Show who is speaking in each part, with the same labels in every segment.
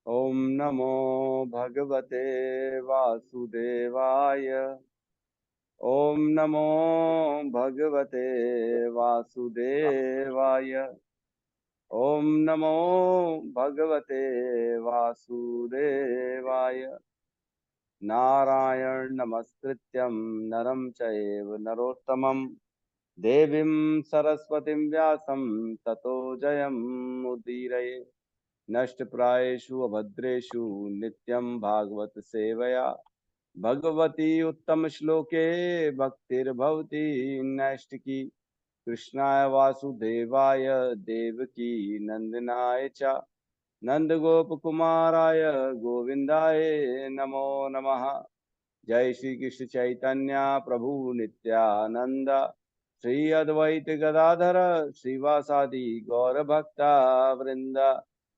Speaker 1: ओम नमो भगवते वासुदेवाय। ओम नमो भगवते वासुदेवाय। ओम नमो भगवते वासुदेवाय। नारायण नमस्कृत्यं नरं चैव नरोत्तमं देवीं सरस्वतीं व्यासं ततो जयमुदीरये। नष्टप्रायेषु अभद्रेषु नित्यं भागवत सेवया भगवती उत्तम श्लोके भक्तिर्भवती नैष्टिकी। कृष्णाय वासुदेवाय देवकी नंदनाय च नंदगोपकुमाराय गोविंदाय नमो नमः। जय श्री कृष्ण चैतन्य प्रभु नित्यानंद श्री अद्वैत गदाधर श्रीवासादि गौर भक्ता वृंद।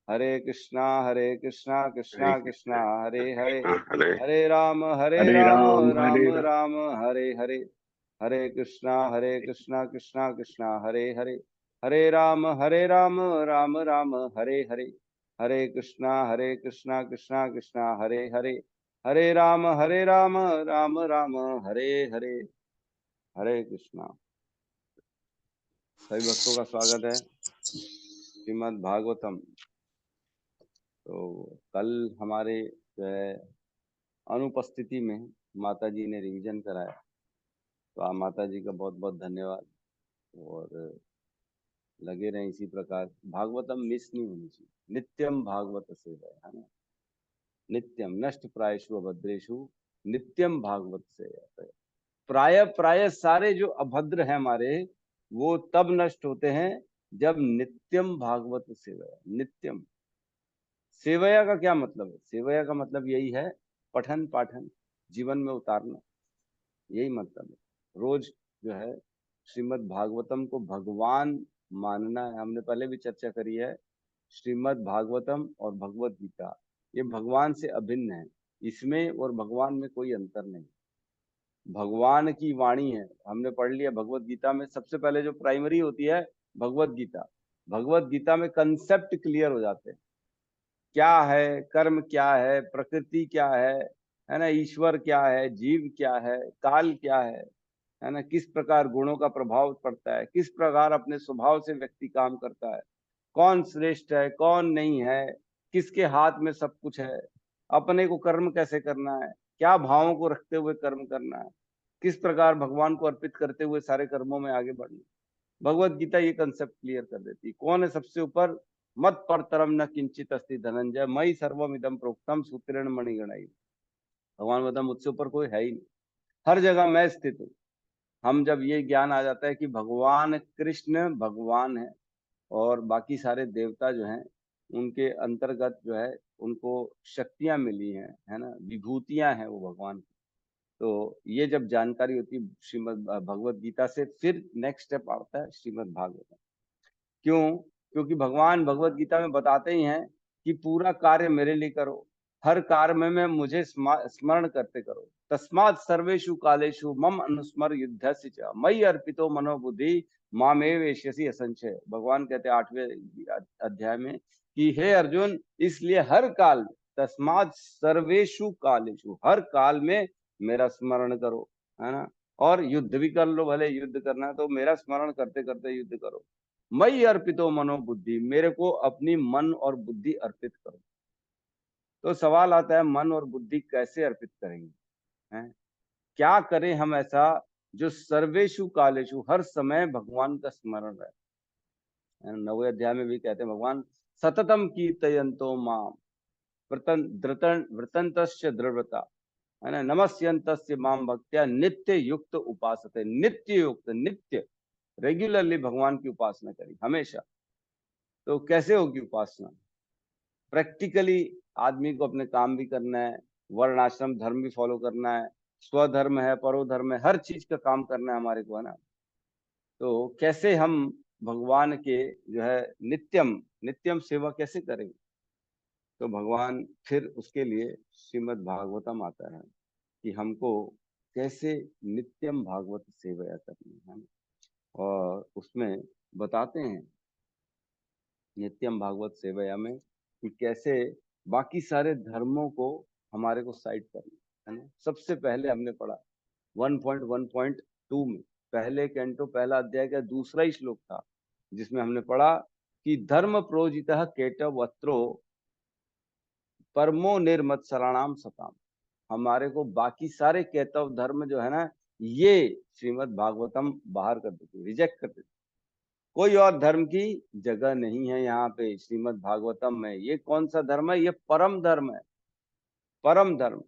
Speaker 1: हरे कृष्णा कृष्णा
Speaker 2: हरे
Speaker 1: कृष्णा हरे हरे
Speaker 2: कृष्णा हरे
Speaker 1: हरे राम
Speaker 2: हरे
Speaker 1: राम
Speaker 2: राम
Speaker 1: राम
Speaker 2: हरे राम।
Speaker 1: राम हरे हरे। हरे कृष्णा कृष्णा कृष्णा हरे हरे हरे राम राम राम हरे हरे। हरे कृष्णा कृष्णा कृष्णा हरे हरे हरे राम राम राम हरे हरे। हरे कृष्णा। सभी भक्तों का स्वागत है श्रीमद् भागवतम। तो कल हमारे जो है अनुपस्थिति में माता जी ने रिवीजन कराया, तो आप माता जी का बहुत बहुत धन्यवाद। और लगे रहे इसी प्रकार, भागवतम मिस नहीं होनी चाहिए। नित्यम भागवत सेवा है ना। नित्यम नष्ट प्रायशु अभद्रेशु नित्यम भागवत सेवा। प्राय प्राय सारे जो अभद्र हैं हमारे, वो तब नष्ट होते हैं जब नित्यम भागवत सेवया। नित्यम सेवया का क्या मतलब है? सेवया का मतलब यही है, पठन पाठन, जीवन में उतारना, यही मतलब है। रोज जो है श्रीमद् भागवतम को भगवान मानना है। हमने पहले भी चर्चा करी है, श्रीमद् भागवतम और भगवत गीता ये भगवान से अभिन्न है। इसमें और भगवान में कोई अंतर नहीं। भगवान की वाणी है। हमने पढ़ लिया भगवत गीता में सबसे पहले जो प्राइमरी होती है भगवत गीता। भगवत गीता में कंसेप्ट क्लियर हो जाते हैं, क्या है कर्म, क्या है प्रकृति, क्या है ना, ईश्वर क्या है, जीव क्या है, काल क्या है ना, किस प्रकार गुणों का प्रभाव पड़ता है, किस प्रकार अपने स्वभाव से व्यक्ति काम करता है, कौन श्रेष्ठ है कौन नहीं है, किसके हाथ में सब कुछ है, अपने को कर्म कैसे करना है, क्या भावों को रखते हुए कर्म करना है, किस प्रकार भगवान को अर्पित करते हुए सारे कर्मों में आगे बढ़ना। भगवत गीता ये कंसेप्ट क्लियर कर देती है। कौन है सबसे ऊपर? मत परतरम न किंचित अस्ति धनंजय मई सर्वम इदम प्रोक्तम सूत्रेण मणिगणाई। भगवान बता मुझसे ऊपर कोई है ही नहीं, हर जगह मैं स्थित हूँ। हम जब ये ज्ञान आ जाता है कि भगवान कृष्ण भगवान है और बाकी सारे देवता जो हैं उनके अंतर्गत जो है उनको शक्तियां मिली हैं, है ना, विभूतियां हैं वो भगवान की। तो ये जब जानकारी होती है श्रीमद् भगवत गीता से, फिर नेक्स्ट स्टेप आता है श्रीमद् भागवत। क्यों? क्योंकि भगवान भगवत गीता में बताते ही हैं कि पूरा कार्य मेरे लिए करो, हर कार्य में मुझे स्मरण करते करो। तस्मात् सर्वेषु कालेषु मम अनुस्मर युद्धस्य च मयि अर्पितो मनोबुद्धि मामेव एष्यसि असंशय। भगवान कहते हैं 8वें अध्याय में कि हे अर्जुन, इसलिए हर काल में, तस्मात् सर्वेषु कालेषु, हर काल में मेरा स्मरण करो, है ना। और युद्ध भी कर लो, भले युद्ध करना है तो मेरा स्मरण करते करते युद्ध करो। मई अर्पितो मनोबुद्धि, मेरे को अपनी मन और बुद्धि अर्पित करो। तो सवाल आता है मन और बुद्धि कैसे अर्पित करेंगे, हैं? क्या करें हम ऐसा जो सर्वेशु कालेशु, हर समय भगवान का स्मरण रहे। 9वें अध्याय में भी कहते हैं भगवान, सततम कीर्तयन्तो माम वृतंतस्य दृढ़ता, है ना, नमस्यन्तस्य माम भक्त्या नित्य युक्त उपासते। नित्य युक्त, नित्य रेगुलरली भगवान की उपासना करी हमेशा। तो कैसे होगी उपासना? प्रैक्टिकली आदमी को अपने काम भी करना है, वर्ण आश्रम धर्म भी फॉलो करना है, स्वधर्म है परोधर्म है, हर चीज का काम करना है हमारे को, है ना। तो कैसे हम भगवान के जो है नित्यम नित्यम सेवा कैसे करेंगे? तो भगवान फिर उसके लिए श्रीमद् भागवतम आता है कि हमको कैसे नित्यम भागवत सेवा करनी है ना? और उसमें बताते हैं नित्यम भागवत सेवया में कि कैसे बाकी सारे धर्मों को हमारे को साइड करना है ना। सबसे पहले हमने पढ़ा 1.1.2 में, पहले कैंटो पहला अध्याय का दूसरा ही श्लोक था, जिसमें हमने पढ़ा कि धर्म प्रोजितः केटवत्रो परमो निर्मत्सराणाम सताम। हमारे को बाकी सारे केतव धर्म जो है ना, ये श्रीमद् भागवतम बाहर कर देते, रिजेक्ट कर देते। कोई और धर्म की जगह नहीं है यहाँ पे श्रीमद् भागवतम में। ये कौन सा धर्म है? ये परम धर्म है, परम धर्म।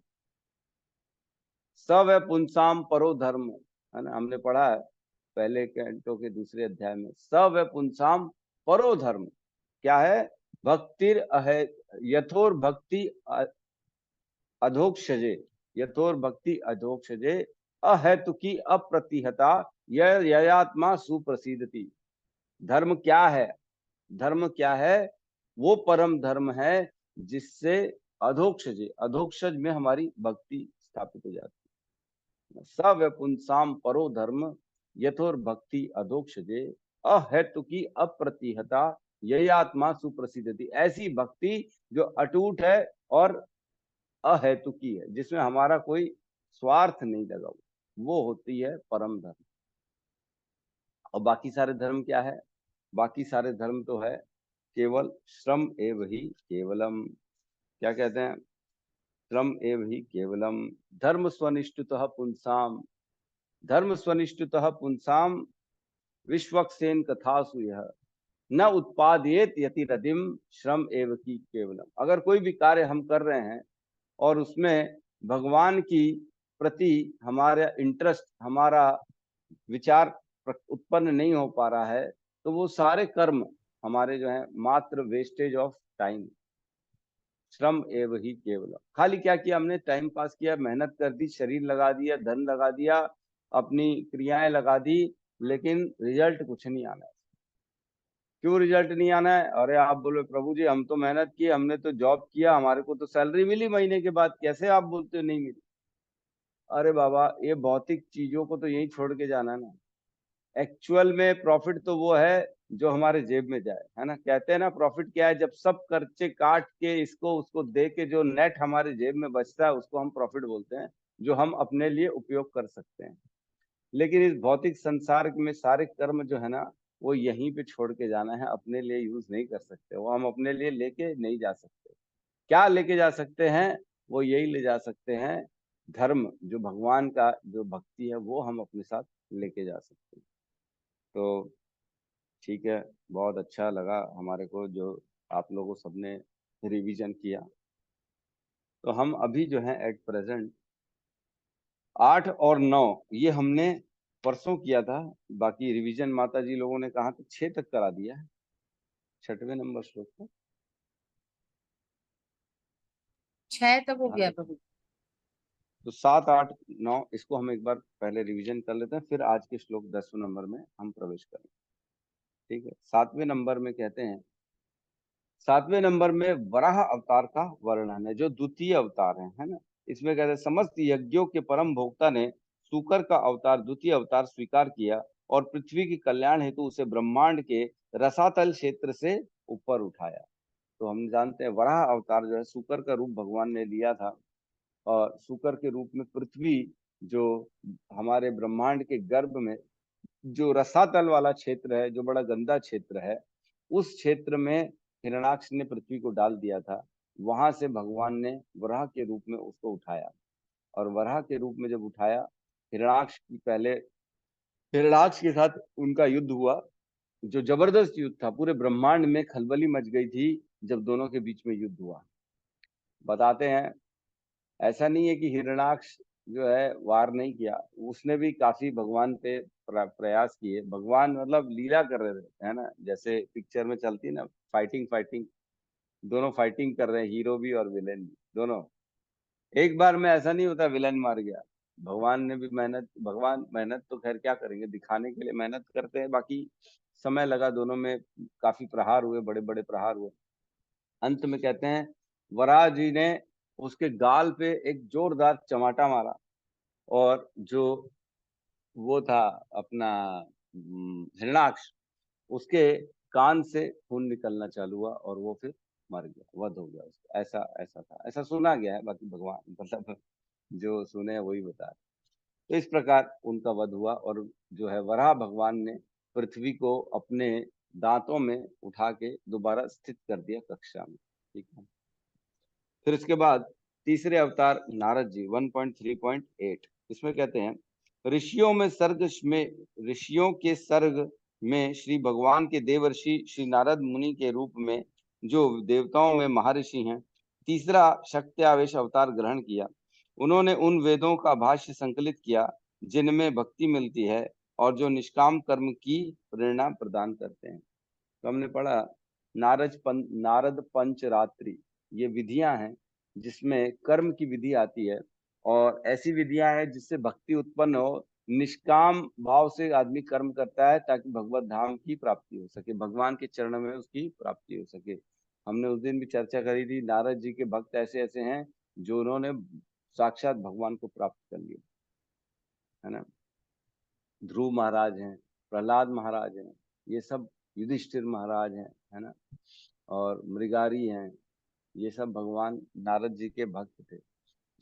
Speaker 1: सब है पुंसाम परो धर्म, है ना, हमने पढ़ा है पहले कैंटो के दूसरे अध्याय में। सब है पुंसाम परो धर्म। क्या है? भक्तिर अहे यथोर भक्ति अधोक्षजे, यथोर भक्ति अधोक्षजे अहेतुकी अप्रतिहता ययात्मा सुप्रसिद्धति। धर्म क्या है? धर्म क्या है? वो परम धर्म है जिससे अधोक्षजे, अधोक्षज में हमारी भक्ति स्थापित हो जाती है। सब पुंसाम परो धर्म यथोर भक्ति अधोक्षजे अहेतुकी अप्रतिहता यही आत्मा सुप्रसिद्धति। ऐसी भक्ति जो अटूट है और अहेतुकी है, जिसमें हमारा कोई स्वार्थ नहीं लगा हुआ, वो होती है परम धर्म। और बाकी सारे धर्म क्या है? बाकी सारे धर्म तो है केवल श्रम एव ही केवलम। क्या कहते हैं? श्रम एव ही केवलम धर्म स्वनिष्ठुतः पुंसाम, धर्म स्वनिष्ठुतः पुंसाम विश्वक्सेन कथासु यह न उत्पादयेत यति रदिम श्रम एव की केवलम। अगर कोई भी कार्य हम कर रहे हैं और उसमें भगवान की प्रति हमारा इंटरेस्ट, हमारा विचार उत्पन्न नहीं हो पा रहा है, तो वो सारे कर्म हमारे जो है मात्र वेस्टेज ऑफ टाइम। श्रम एव ही केवल, खाली क्या किया हमने? टाइम पास किया, मेहनत कर दी, शरीर लगा दिया, धन लगा दिया, अपनी क्रियाएं लगा दी, लेकिन रिजल्ट कुछ नहीं आना है। क्यों रिजल्ट नहीं आना है? अरे आप बोले प्रभु जी हम तो मेहनत किए, हमने तो जॉब किया, हमारे को तो सैलरी मिली महीने के बाद, कैसे आप बोलते हो नहीं मिली? अरे बाबा, ये भौतिक चीजों को तो यही छोड़ के जाना है ना। एक्चुअल में प्रॉफिट तो वो है जो हमारे जेब में जाए, है ना। कहते हैं ना प्रॉफिट क्या है? जब सब खर्चे काट के इसको उसको दे के जो नेट हमारे जेब में बचता है, उसको हम प्रॉफिट बोलते हैं, जो हम अपने लिए उपयोग कर सकते हैं। लेकिन इस भौतिक संसार में सारे कर्म जो है ना, वो यहीं पे छोड़ के जाना है, अपने लिए यूज नहीं कर सकते, वो हम अपने लिए लेके नहीं जा सकते। क्या लेके जा सकते हैं? वो यही ले जा सकते हैं, धर्म जो भगवान का जो भक्ति है, वो हम अपने साथ लेके जा सकते हैं। तो ठीक है, बहुत अच्छा लगा हमारे को जो आप लोगों सबने रिवीजन किया। तो हम अभी जो है एट प्रेजेंट 8 और 9 ये हमने परसों किया था। बाकी रिवीजन माता जी लोगों ने कहा तो 6 तक करा दिया है, 6वें नंबर श्लोक को।
Speaker 2: 6 तक हो
Speaker 1: हाँ
Speaker 2: गया
Speaker 1: देखो,
Speaker 2: प्रभु।
Speaker 1: तो 7, 8, 9 इसको हम एक बार पहले रिवीजन कर लेते हैं, फिर आज के श्लोक 10वें नंबर में हम प्रवेश करेंगे। ठीक है, 7वें नंबर में कहते हैं, 7वें नंबर में वराह अवतार का वर्णन है, जो द्वितीय अवतार है ना। इसमें कहते हैं समस्त यज्ञों के परम भोक्ता ने सूकर का अवतार, द्वितीय अवतार स्वीकार किया और पृथ्वी के कल्याण हेतु उसे ब्रह्मांड के रसातल क्षेत्र से ऊपर उठाया। तो हम जानते हैं वराह अवतार जो है सूकर का रूप भगवान ने लिया था, और सूकर के रूप में पृथ्वी, जो हमारे ब्रह्मांड के गर्भ में जो रसातल वाला क्षेत्र है, जो बड़ा गंदा क्षेत्र है, उस क्षेत्र में हिरणाक्ष ने पृथ्वी को डाल दिया था। वहां से भगवान ने वराह के रूप में उसको उठाया, और वराह के रूप में जब उठाया, हिरणाक्ष की पहले हिरणाक्ष के साथ उनका युद्ध हुआ, जो जबरदस्त युद्ध था, पूरे ब्रह्मांड में खलबली मच गई थी जब दोनों के बीच में युद्ध हुआ। बताते हैं, ऐसा नहीं है कि हिरणाक्ष जो है वार नहीं किया, उसने भी काफी भगवान पे प्रयास किए। भगवान मतलब लीला कर रहे थे, है ना, जैसे पिक्चर में चलती है ना, फाइटिंग फाइटिंग, दोनों फाइटिंग कर रहे हैं, हीरो भी और विलेन भी दोनों। एक बार में ऐसा नहीं होता विलेन मार गया। भगवान ने भी मेहनत, भगवान मेहनत तो खैर क्या करेंगे, दिखाने के लिए मेहनत करते हैं, बाकी समय लगा दोनों में, काफी प्रहार हुए, बड़े बड़े प्रहार हुए। अंत में कहते हैं वराह जी ने उसके गाल पे एक जोरदार चमाटा मारा, और जो वो था अपना हिरणाक्ष, उसके कान से खून निकलना चालू हुआ, और वो फिर मर गया, वध हो गया उसका, ऐसा ऐसा था, ऐसा सुना गया है, बाकी भगवान मतलब जो सुने वही बता रहे। तो इस प्रकार उनका वध हुआ और जो है वराह भगवान ने पृथ्वी को अपने दांतों में उठा के दोबारा स्थित कर दिया कक्षा में। ठीक है। फिर इसके बाद तीसरे अवतार नारद जी 1.3.8, इसमें कहते हैं ऋषियों के सर्ग में श्री भगवान के देवर्षि श्री नारद मुनि के रूप में जो देवताओं में महर्षि हैं, तीसरा शक्ति आवेश अवतार ग्रहण किया। उन्होंने उन वेदों का भाष्य संकलित किया जिनमें भक्ति मिलती है और जो निष्काम कर्म की प्रेरणा प्रदान करते हैं। तो हमने पढ़ा नारद पंचरात्रि, ये विधियां हैं जिसमें कर्म की विधि आती है और ऐसी विधियां हैं जिससे भक्ति उत्पन्न हो। निष्काम भाव से आदमी कर्म करता है ताकि भगवत धाम की प्राप्ति हो सके, भगवान के चरण में उसकी प्राप्ति हो सके। हमने उस दिन भी चर्चा करी थी, नारद जी के भक्त ऐसे ऐसे हैं जो उन्होंने साक्षात भगवान को प्राप्त कर लिया, है ना। ध्रुव महाराज हैं, प्रहलाद महाराज हैं, ये सब युधिष्ठिर महाराज हैं, है ना, और मृगारी हैं, ये सब भगवान नारद जी के भक्त थे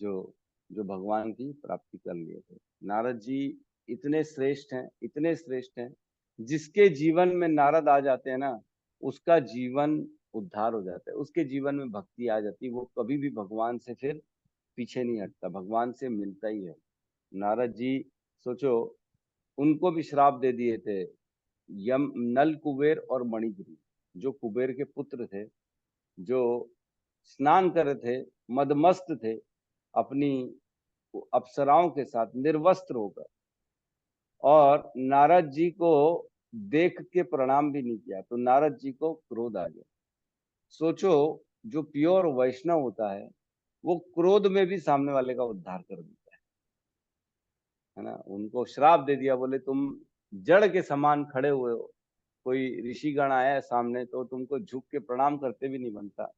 Speaker 1: जो जो भगवान की प्राप्ति कर लिए थे। नारद जी इतने श्रेष्ठ हैं, इतने श्रेष्ठ हैं, जिसके जीवन में नारद आ जाते हैं ना, उसका जीवन उद्धार हो जाता है, उसके जीवन में भक्ति आ जाती है, वो कभी भी भगवान से फिर पीछे नहीं हटता, भगवान से मिलता ही है। नारद जी सोचो, उनको भी श्राप दे दिए थे यम, नल कुबेर और मणिगिरी, जो कुबेर के पुत्र थे, जो स्नान कर रहे थे, मदमस्त थे, अपनी अप्सराओं के साथ निर्वस्त्र होकर, और नारद जी को देख के प्रणाम भी नहीं किया, तो नारद जी को क्रोध आ गया। सोचो, जो प्योर वैष्णव होता है वो क्रोध में भी सामने वाले का उद्धार कर देता है ना। उनको श्राप दे दिया, बोले तुम जड़ के समान खड़े हुए हो, कोई ऋषिगण आया है सामने तो तुमको झुक के प्रणाम करते भी नहीं बनता,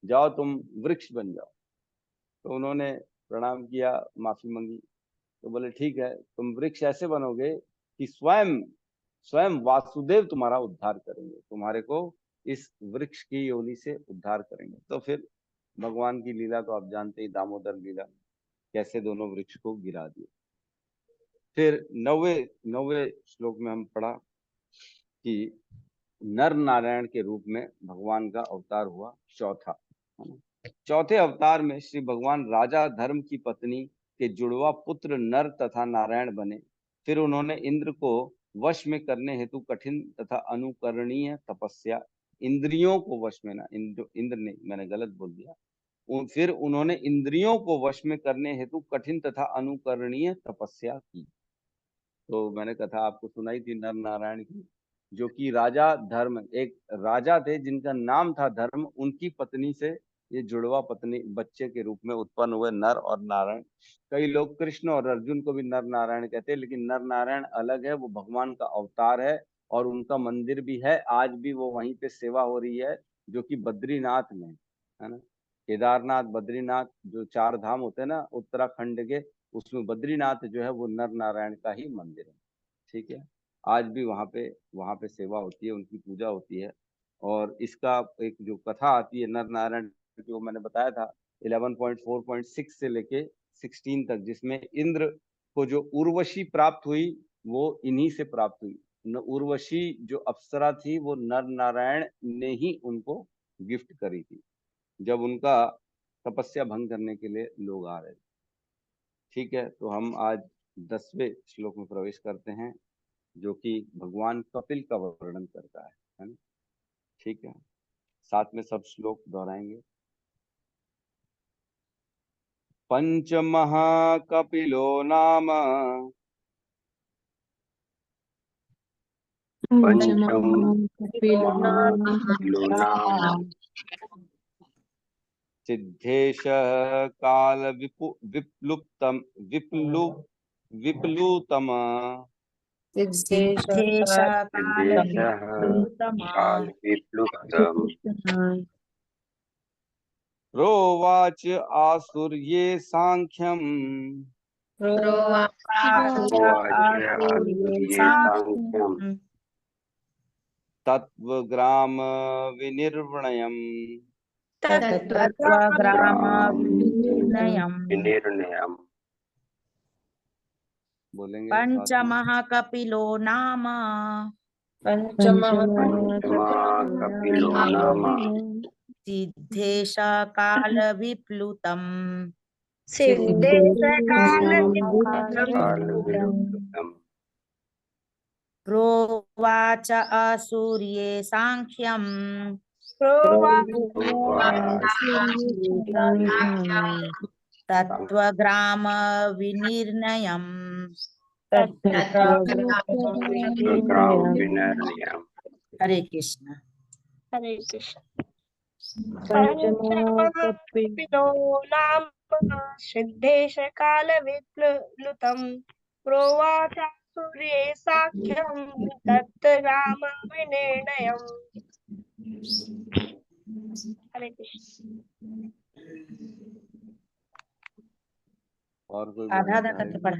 Speaker 1: जाओ तुम वृक्ष बन जाओ। तो उन्होंने प्रणाम किया, माफी मांगी, तो बोले ठीक है, तुम वृक्ष ऐसे बनोगे कि स्वयं स्वयं वासुदेव तुम्हारा उद्धार करेंगे, तुम्हारे को इस वृक्ष की योनि से उद्धार करेंगे। तो फिर भगवान की लीला तो आप जानते ही, दामोदर लीला, कैसे दोनों वृक्ष को गिरा दिए। फिर नौवे श्लोक में हम पढ़ा कि नर नारायण के रूप में भगवान का अवतार हुआ चौथा। चौथे अवतार में श्री भगवान राजा धर्म की पत्नी के जुड़वा पुत्र नर तथा नारायण बने। फिर उन्होंने इंद्र को वश में करने हेतु कठिन तथा अनुकरणीय तपस्या, इंद्रियों को वश में ना, इंद्र नहीं, मैंने गलत बोल दिया, फिर उन्होंने इंद्रियों को वश में करने हेतु कठिन तथा अनुकरणीय तपस्या की। तो मैंने कथा आपको सुनाई थी नर नारायण की, जो कि राजा धर्म, एक राजा थे जिनका नाम था धर्म, उनकी पत्नी से ये जुड़वा पत्नी बच्चे के रूप में उत्पन्न हुए नर और नारायण। कई लोग कृष्ण और अर्जुन को भी नर नारायण कहते हैं, लेकिन नर नारायण अलग है, वो भगवान का अवतार है और उनका मंदिर भी है, आज भी वो वहीं पे सेवा हो रही है, जो कि बद्रीनाथ में है ना। केदारनाथ, बद्रीनाथ जो चार धाम होते हैं ना उत्तराखंड के, उसमें बद्रीनाथ जो है वो नर नारायण का ही मंदिर है। ठीक है, आज भी वहां पे सेवा होती है, उनकी पूजा होती है। और इसका एक जो कथा आती है नर नारायण, जो मैंने बताया था 11.4.6 से लेके 16 तक, जिसमें इंद्र को जो उर्वशी प्राप्त हुई वो इन्हीं से प्राप्त हुई। उर्वशी जो अप्सरा थी वो नर नारायण ने ही उनको गिफ्ट करी थी, जब उनका तपस्या भंग करने के लिए लोग आ रहे थे। ठीक है, तो हम आज 10वें श्लोक में प्रवेश करते हैं, जो कि भगवान कपिल का वर्णन करता है ना। ठीक है, साथ में सब श्लोक दोहराएंगे। पंचमहाकपिलो नाम
Speaker 3: पंचमहाकपिलो नाम
Speaker 1: सिद्धेश काल विप्लुप्तम विप्लुतम
Speaker 2: सिद्धेशः
Speaker 3: सिद्धेशः कालविप्लुतम्
Speaker 1: प्रोवाच आसुर्ये सांख्यम
Speaker 3: उवाच आसुर्ये सांख्यम्
Speaker 1: तत्वग्राम विनिर्वणयम्
Speaker 2: तत्त्वग्राम विनिर्णयम्
Speaker 3: विनिर्णयम्
Speaker 1: बोलेंगे साथ में।
Speaker 2: पंचमः कपिलो नाम
Speaker 3: कपिलो नाम
Speaker 2: सिद्धेश काल विप्लुतम्
Speaker 3: कालविलुप्तम्
Speaker 2: प्रोवाच असूर्ये साङ्ख्यम् तत्त्वग्राम विनिर्णयम्
Speaker 3: ग्राम विनिर्णयम्।
Speaker 2: हरे कृष्ण।
Speaker 4: हरे कृष्ण। पंचमकपिलो नाम सिद्धेश काल विप्लुतम् प्रोवाच सूर्ये साख्यं तत्ग्राम विनिर्णयम्। हरे कृष्ण।
Speaker 1: और कोई
Speaker 2: आधा
Speaker 1: बोलना
Speaker 2: आधा
Speaker 1: चाहे?
Speaker 2: करके पढ़ा,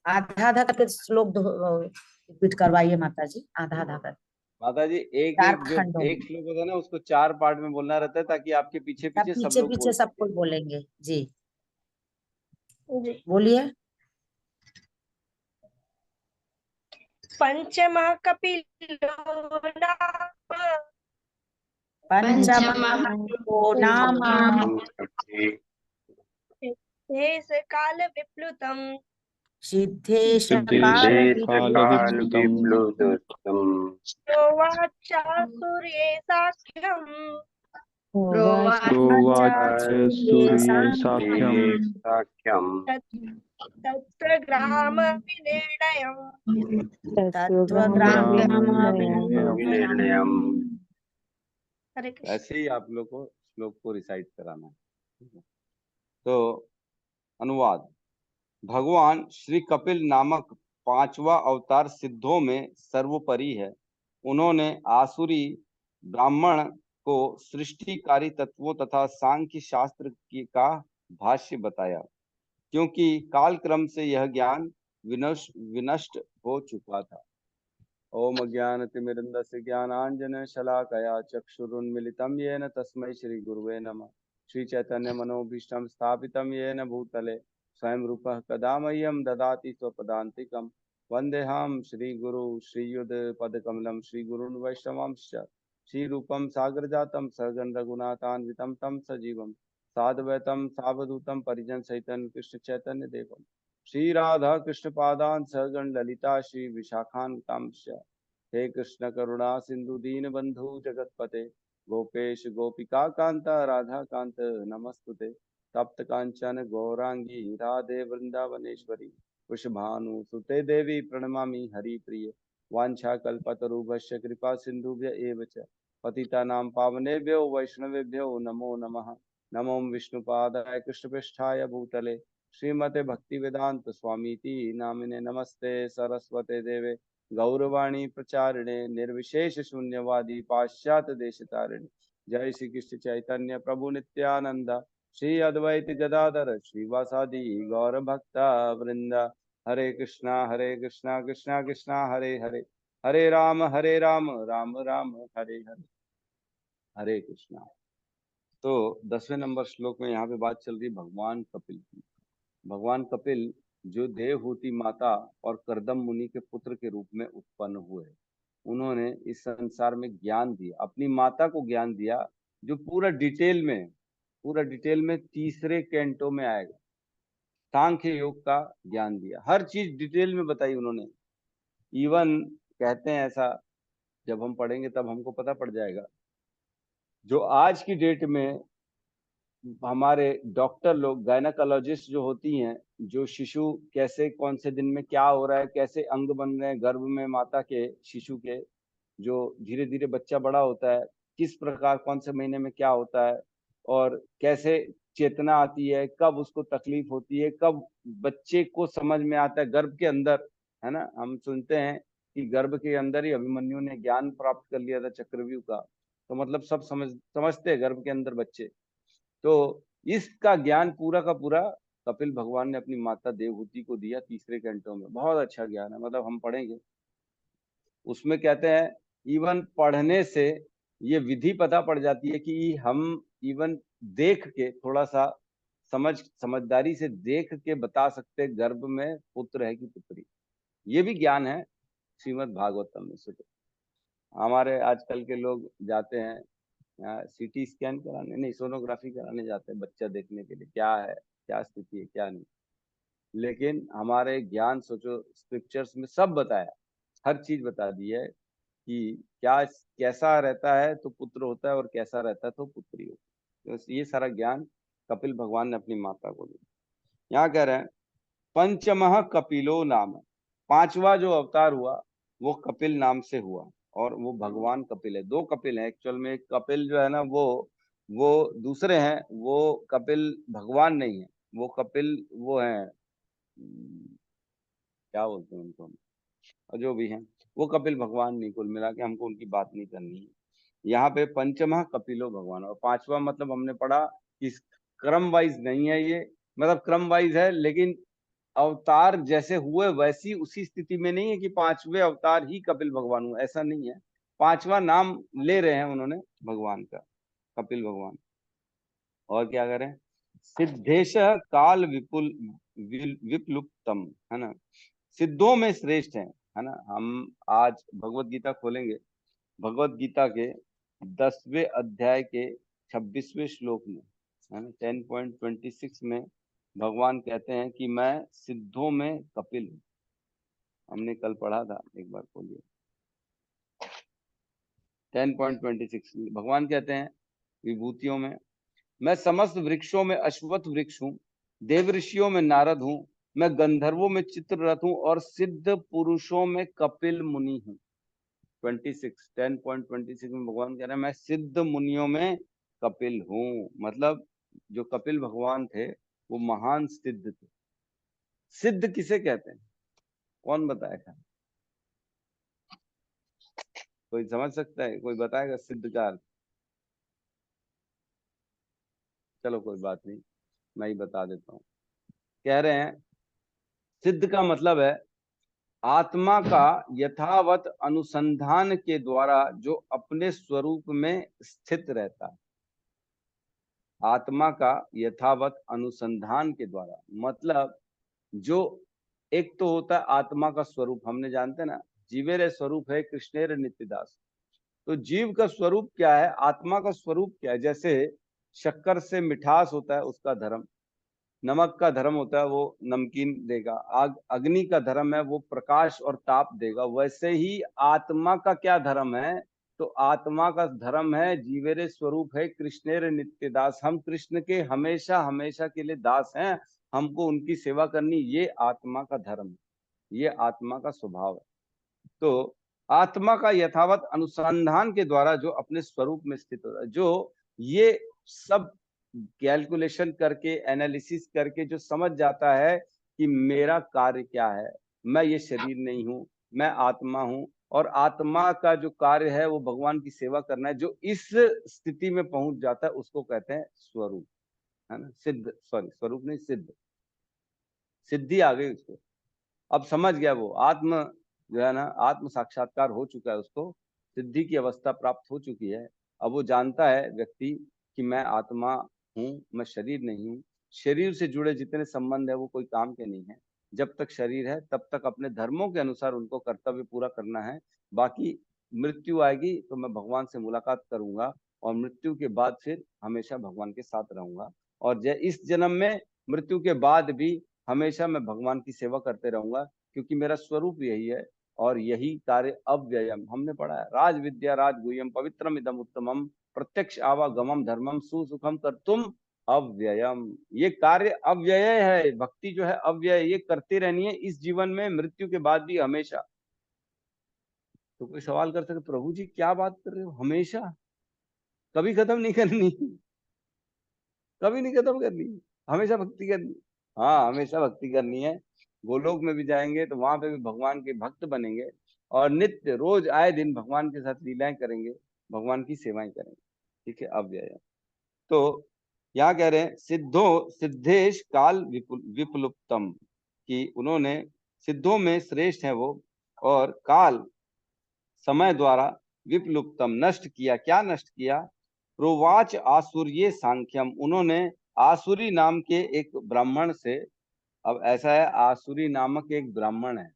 Speaker 2: आधा आधा करके श्लोक रिपीट करवाइए माता जी, आधा आधा करके।
Speaker 1: माता जी एक
Speaker 2: चार
Speaker 1: एक जो
Speaker 2: खंडों में।
Speaker 1: एक श्लोक होता है ना, उसको 4 पार्ट में बोलना रहता है, ताकि आपके पीछे
Speaker 2: सब
Speaker 1: पीछे सब
Speaker 2: पीछे
Speaker 1: लोग
Speaker 2: पीछे
Speaker 1: बोल
Speaker 2: सब
Speaker 1: सके।
Speaker 2: कोई बोलेंगे जी,
Speaker 4: जी।
Speaker 2: बोलिए।
Speaker 4: पंचमः कपिलो नाम
Speaker 2: पंचमो नाम
Speaker 4: सिद्धेश काल विप्लुतम्
Speaker 2: सिद्धेश काल
Speaker 3: विप्लुतम्
Speaker 4: प्रोवाच सूर्ये साख्यम्
Speaker 3: साख्यम्
Speaker 4: तत्त्वग्राम विनिर्णयम्।
Speaker 2: तत्त्वग्राम
Speaker 3: विनिर्णयम्।
Speaker 4: हरे कृष्ण।
Speaker 1: ऐसे ही आप लोग को श्लोक को रिसाइट कराना है। ठीक है? तो अनुवाद। भगवान श्री कपिल नामक 5वां अवतार सिद्धों में सर्वोपरि है। उन्होंने आसुरी ब्राह्मण को सृष्टिकारी तत्वों तथा सांख्य शास्त्र का भाष्य बताया, क्योंकि कालक्रम से यह ज्ञान विनष्ट हो चुका था। ओम अज्ञानतिमिरन्धस्य ज्ञानाञ्जनशलाकया चक्षुरुन्मिलितं येन तस्मै श्रीगुरुवे नमः। श्रीचैतन्यमनोभीष्टं स्थापितं येन भूतले स्वयं रूपः कदा मह्यं ददाति स्वपदान्तिकं। वन्देऽहं श्रीगुरु श्रीयुतपदकमलं श्रीगुरून् वैष्णवांश्च श्रीरूपं सागरजातं सहगण रघुनाथान्वितं तं सजीवं साद्वैतं सावधूतं परिजनसहितं कृष्णचैतन्यदेवम् श्री राधा कृष्ण पादान सहगण ललिता श्री विशाखान्वितांश्च। हे कृष्ण करुणा सिंधु दीन बंधु जगतपते गोपेश गोपिका कांता राधा कांत नमस्तुते। तप्त कांचन गौरांगी राधे वृंदावनेश्वरी वृषभानु सुते देवी प्रणमामि हरिप्रिय। वांछा कल्पतरुभ्यश्च कृपा सिंधुभ्य एव च पतितानां पावनेभ्यो वैष्णवेभ्यो नमो नमः। नमो विष्णुपादाय कृष्णपृष्ठाय भूतले श्रीमते भक्ति वेदांत स्वामीति नामिने नमस्ते सरस्वते देवे गौरवाणी प्रचारिणे निर्विशेष शून्यवादी पाश्चात्य देशतारिणे। जय श्री कृष्ण चैतन्य प्रभु नित्यानंद श्री अद्वैत गदाधर श्रीवासादि गौर भक्ता वृंदा। हरे कृष्णा कृष्णा कृष्णा हरे हरे हरे राम राम राम हरे हरे। हरे कृष्णा। तो 10वें नंबर श्लोक में यहाँ पे बात चल रही भगवान कपिल की। भगवान कपिल जो देवहूति माता और करदम मुनि के पुत्र के रूप में उत्पन्न हुए, उन्होंने इस संसार में ज्ञान दिया, अपनी माता को ज्ञान दिया, जो पूरा डिटेल में 3रे कैंटो में आएगा। सांख्य योग का ज्ञान दिया, हर चीज डिटेल में बताई उन्होंने। इवन कहते हैं ऐसा, जब हम पढ़ेंगे तब हमको पता पड़ जाएगा, जो आज की डेट में हमारे डॉक्टर लोग, गायनाकोलॉजिस्ट जो होती हैं, जो शिशु कैसे कौन से दिन में क्या हो रहा है, कैसे अंग बन रहे हैं गर्भ में माता के, शिशु के, जो धीरे धीरे बच्चा बड़ा होता है, किस प्रकार कौन से महीने में क्या होता है, और कैसे चेतना आती है, कब उसको तकलीफ होती है, कब बच्चे को समझ में आता है गर्भ के अंदर, है ना। हम सुनते हैं कि गर्भ के अंदर ही अभिमन्यु ने ज्ञान प्राप्त कर लिया था चक्रव्यूह का। तो मतलब सब समझते हैं गर्भ के अंदर बच्चे। तो इसका ज्ञान पूरा का पूरा कपिल भगवान ने अपनी माता देवहूति को दिया 3रे कैंटो में। बहुत अच्छा ज्ञान है, मतलब हम पढ़ेंगे उसमें। कहते हैं इवन पढ़ने से ये विधि पता पड़ जाती है कि हम इवन देख के थोड़ा सा समझदारी से देख के बता सकते गर्भ में पुत्र है कि पुत्री। ये भी ज्ञान है श्रीमद् भागवतम में। सुनो, हमारे आजकल के लोग जाते हैं सीटी स्कैन कराने, नहीं सोनोग्राफी कराने जाते हैं बच्चा देखने के लिए, क्या है, क्या स्थिति है, क्या नहीं। लेकिन हमारे ज्ञान सोचो स्क्रिप्चर्स में सब बताया, हर चीज बता दी है कि क्या कैसा रहता है तो पुत्र होता है और कैसा रहता है तो पुत्री होती है। तो ये सारा ज्ञान कपिल भगवान ने अपनी माता को दिया। यहाँ कह रहे हैं पंचमः कपिलो नाम, पांचवा जो अवतार हुआ वो कपिल नाम से हुआ, और वो भगवान कपिल है। दो कपिल है एक्चुअल में, एक कपिल जो है ना वो दूसरे हैं, वो कपिल भगवान नहीं है, वो कपिल वो हैं, क्या बोलते हैं उनको, और जो भी हैं वो कपिल भगवान नहीं। कुल मिला के हमको उनकी बात नहीं करनी है। यहाँ पे पंचमः कपिलो भगवान, और पांचवा मतलब हमने पढ़ा कि क्रम वाइज नहीं है ये, मतलब क्रम वाइज है लेकिन अवतार जैसे हुए वैसी उसी स्थिति में नहीं है कि पांचवे अवतार ही कपिल भगवान हुए, ऐसा नहीं है। पांचवा नाम ले रहे हैं उन्होंने भगवान का, कपिल भगवान। और क्या करें, सिद्धेश काल विपुल विप्लुप्तम, है ना, सिद्धों में श्रेष्ठ है ना। हम आज भगवत गीता खोलेंगे, भगवत गीता के 10वें अध्याय के 26वें श्लोक में, है ना, 10.26 में भगवान कहते हैं कि मैं सिद्धों में कपिल हूं। हमने कल पढ़ा था, एक बार खोलिए 10.26। भगवान कहते हैं विभूतियों में, मैं समस्त वृक्षों में अश्वत्थ वृक्ष हूँ, देव ऋषियों में नारद हूँ, मैं गंधर्वों में चित्ररथ हूँ, और सिद्ध पुरुषों में कपिल मुनि हूँ। 10.26 में भगवान कह रहे हैं मैं सिद्ध मुनियों में कपिल हूँ। मतलब जो कपिल भगवान थे वो महान सिद्ध थे। सिद्ध किसे कहते हैं, कौन बताएगा, कोई समझ सकता है, कोई बताएगा सिद्ध का अर्थ? चलो कोई बात नहीं, मैं ही बता देता हूँ। कह रहे हैं सिद्ध का मतलब है आत्मा का यथावत अनुसंधान के द्वारा जो अपने स्वरूप में स्थित रहता है। आत्मा का यथावत अनुसंधान के द्वारा मतलब जो एक तो होता है आत्मा का स्वरूप, हमने जानते हैं ना, जीवेर स्वरूप है कृष्णेर नित्यदास। तो जीव का स्वरूप क्या है, आत्मा का स्वरूप क्या है। जैसे शक्कर से मिठास होता है उसका धर्म, नमक का धर्म होता है वो नमकीन देगा, आग अग्नि का धर्म है वो प्रकाश और ताप देगा। वैसे ही आत्मा का क्या धर्म है, तो आत्मा का धर्म है जीवेरे स्वरूप है कृष्णेर नित्य दास। हम कृष्ण के हमेशा हमेशा के लिए दास हैं, हमको उनकी सेवा करनी, ये आत्मा का धर्म है, ये आत्मा का स्वभाव है। तो आत्मा का यथावत अनुसंधान के द्वारा जो अपने स्वरूप में स्थित होता है, जो ये सब कैलकुलेशन करके एनालिसिस करके जो समझ जाता है कि मेरा कार्य क्या है, मैं ये शरीर नहीं हूँ, मैं आत्मा हूँ, और आत्मा का जो कार्य है वो भगवान की सेवा करना है, जो इस स्थिति में पहुंच जाता है उसको कहते हैं स्वरूप, है ना, सिद्ध, सॉरी स्वरूप नहीं, सिद्ध, सिद्धि आ गई उसको। अब समझ गया वो, आत्म जो है ना, आत्म साक्षात्कार हो चुका है, उसको सिद्धि की अवस्था प्राप्त हो चुकी है। अब वो जानता है व्यक्ति कि मैं आत्मा हूँ, मैं शरीर नहीं हूँ। शरीर से जुड़े जितने संबंध है वो कोई काम के नहीं है। जब तक शरीर है तब तक अपने धर्मों के अनुसार उनको कर्तव्य पूरा करना है। बाकी मृत्यु आएगी तो मैं भगवान से मुलाकात करूंगा, और मृत्यु के बाद फिर हमेशा भगवान के साथ रहूंगा। और इस जन्म में मृत्यु के बाद भी हमेशा मैं भगवान की सेवा करते रहूंगा, क्योंकि मेरा स्वरूप यही है और यही कार्य अव्ययम। हमने पढ़ा है राज विद्या राज गुह्यम पवित्रम इदम उत्तमम प्रत्यक्ष आवागमम धर्मम सुसुखम कर्तुम अव्ययम। ये कार्य अव्यय है, भक्ति जो है अव्यय, ये करती रहनी है इस जीवन में, मृत्यु के बाद भी हमेशा। तो कोई सवाल कर सकते प्रभु जी क्या बात कर रहे हो, हमेशा, कभी खत्म नहीं करनी, कभी नहीं खत्म करनी, हमेशा भक्ति करनी। हाँ हमेशा भक्ति करनी है। गोलोक में भी जाएंगे तो वहां पे भी भगवान के भक्त बनेंगे, और नित्य रोज आए दिन भगवान के साथ लीलाएं करेंगे, भगवान की सेवाएं करेंगे। ठीक है, अव्यय। तो यहाँ कह रहे हैं सिद्धो सिद्धेश काल विपुलुप्तम, कि उन्होंने सिद्धों में श्रेष्ठ है वो, और काल समय द्वारा विप्लुप्तम नष्ट किया। क्या नष्ट किया, प्रोवाच आसुर्ये सांख्यम, उन्होंने आसुरी नाम के एक ब्राह्मण से, अब ऐसा है आसुरी नामक एक ब्राह्मण है,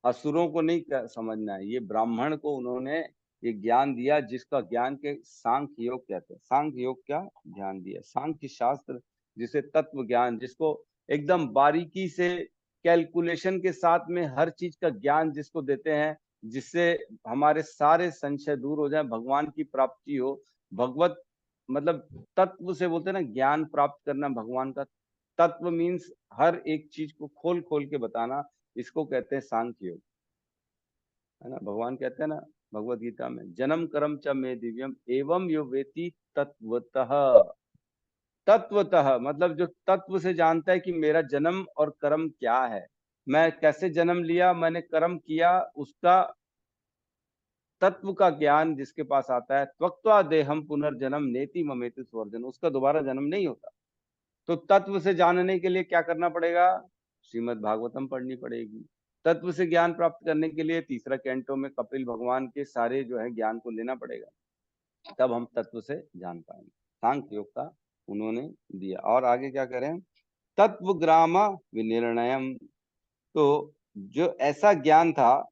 Speaker 1: असुरों को नहीं समझना है, ये ब्राह्मण को उन्होंने ये ज्ञान दिया जिसका ज्ञान के सांख्य योग कहते हैं। सांख्य योग क्या ध्यान दिया, सांख्य शास्त्र जिसे तत्व ज्ञान, जिसको एकदम बारीकी से कैलकुलेशन के साथ में हर चीज का ज्ञान जिसको देते हैं, जिससे हमारे सारे संशय दूर हो जाए, भगवान की प्राप्ति हो। भगवत मतलब तत्व से बोलते हैं ना, ज्ञान प्राप्त करना भगवान का। तत्व मीन्स हर एक चीज को खोल खोल के बताना, इसको कहते हैं सांख्य योग, है ना। भगवान कहते हैं ना भगवत गीता में, जन्म कर्म च मे दिव्यम एवं यो वेति तत्वतः। तत्वतः मतलब जो तत्व से जानता है कि मेरा जन्म और कर्म क्या है, मैं कैसे जन्म लिया, मैंने कर्म किया, उसका तत्व का ज्ञान जिसके पास आता है, त्वक्त्वा देहम पुनर्जन्म नेति ममेति स्वर्जन, उसका दोबारा जन्म नहीं होता। तो तत्व से जानने के लिए क्या करना पड़ेगा, श्रीमद् भागवतम पढ़नी पड़ेगी। तत्व से ज्ञान प्राप्त करने के लिए तीसरा कैंटो में कपिल भगवान के सारे जो है ज्ञान को लेना पड़ेगा, तब हम तत्व से जान पाएंगे। सांख्य योग का उन्होंने दिया। और आगे क्या करें, तत्व ग्राम विनिर्णयम, तो जो ऐसा ज्ञान था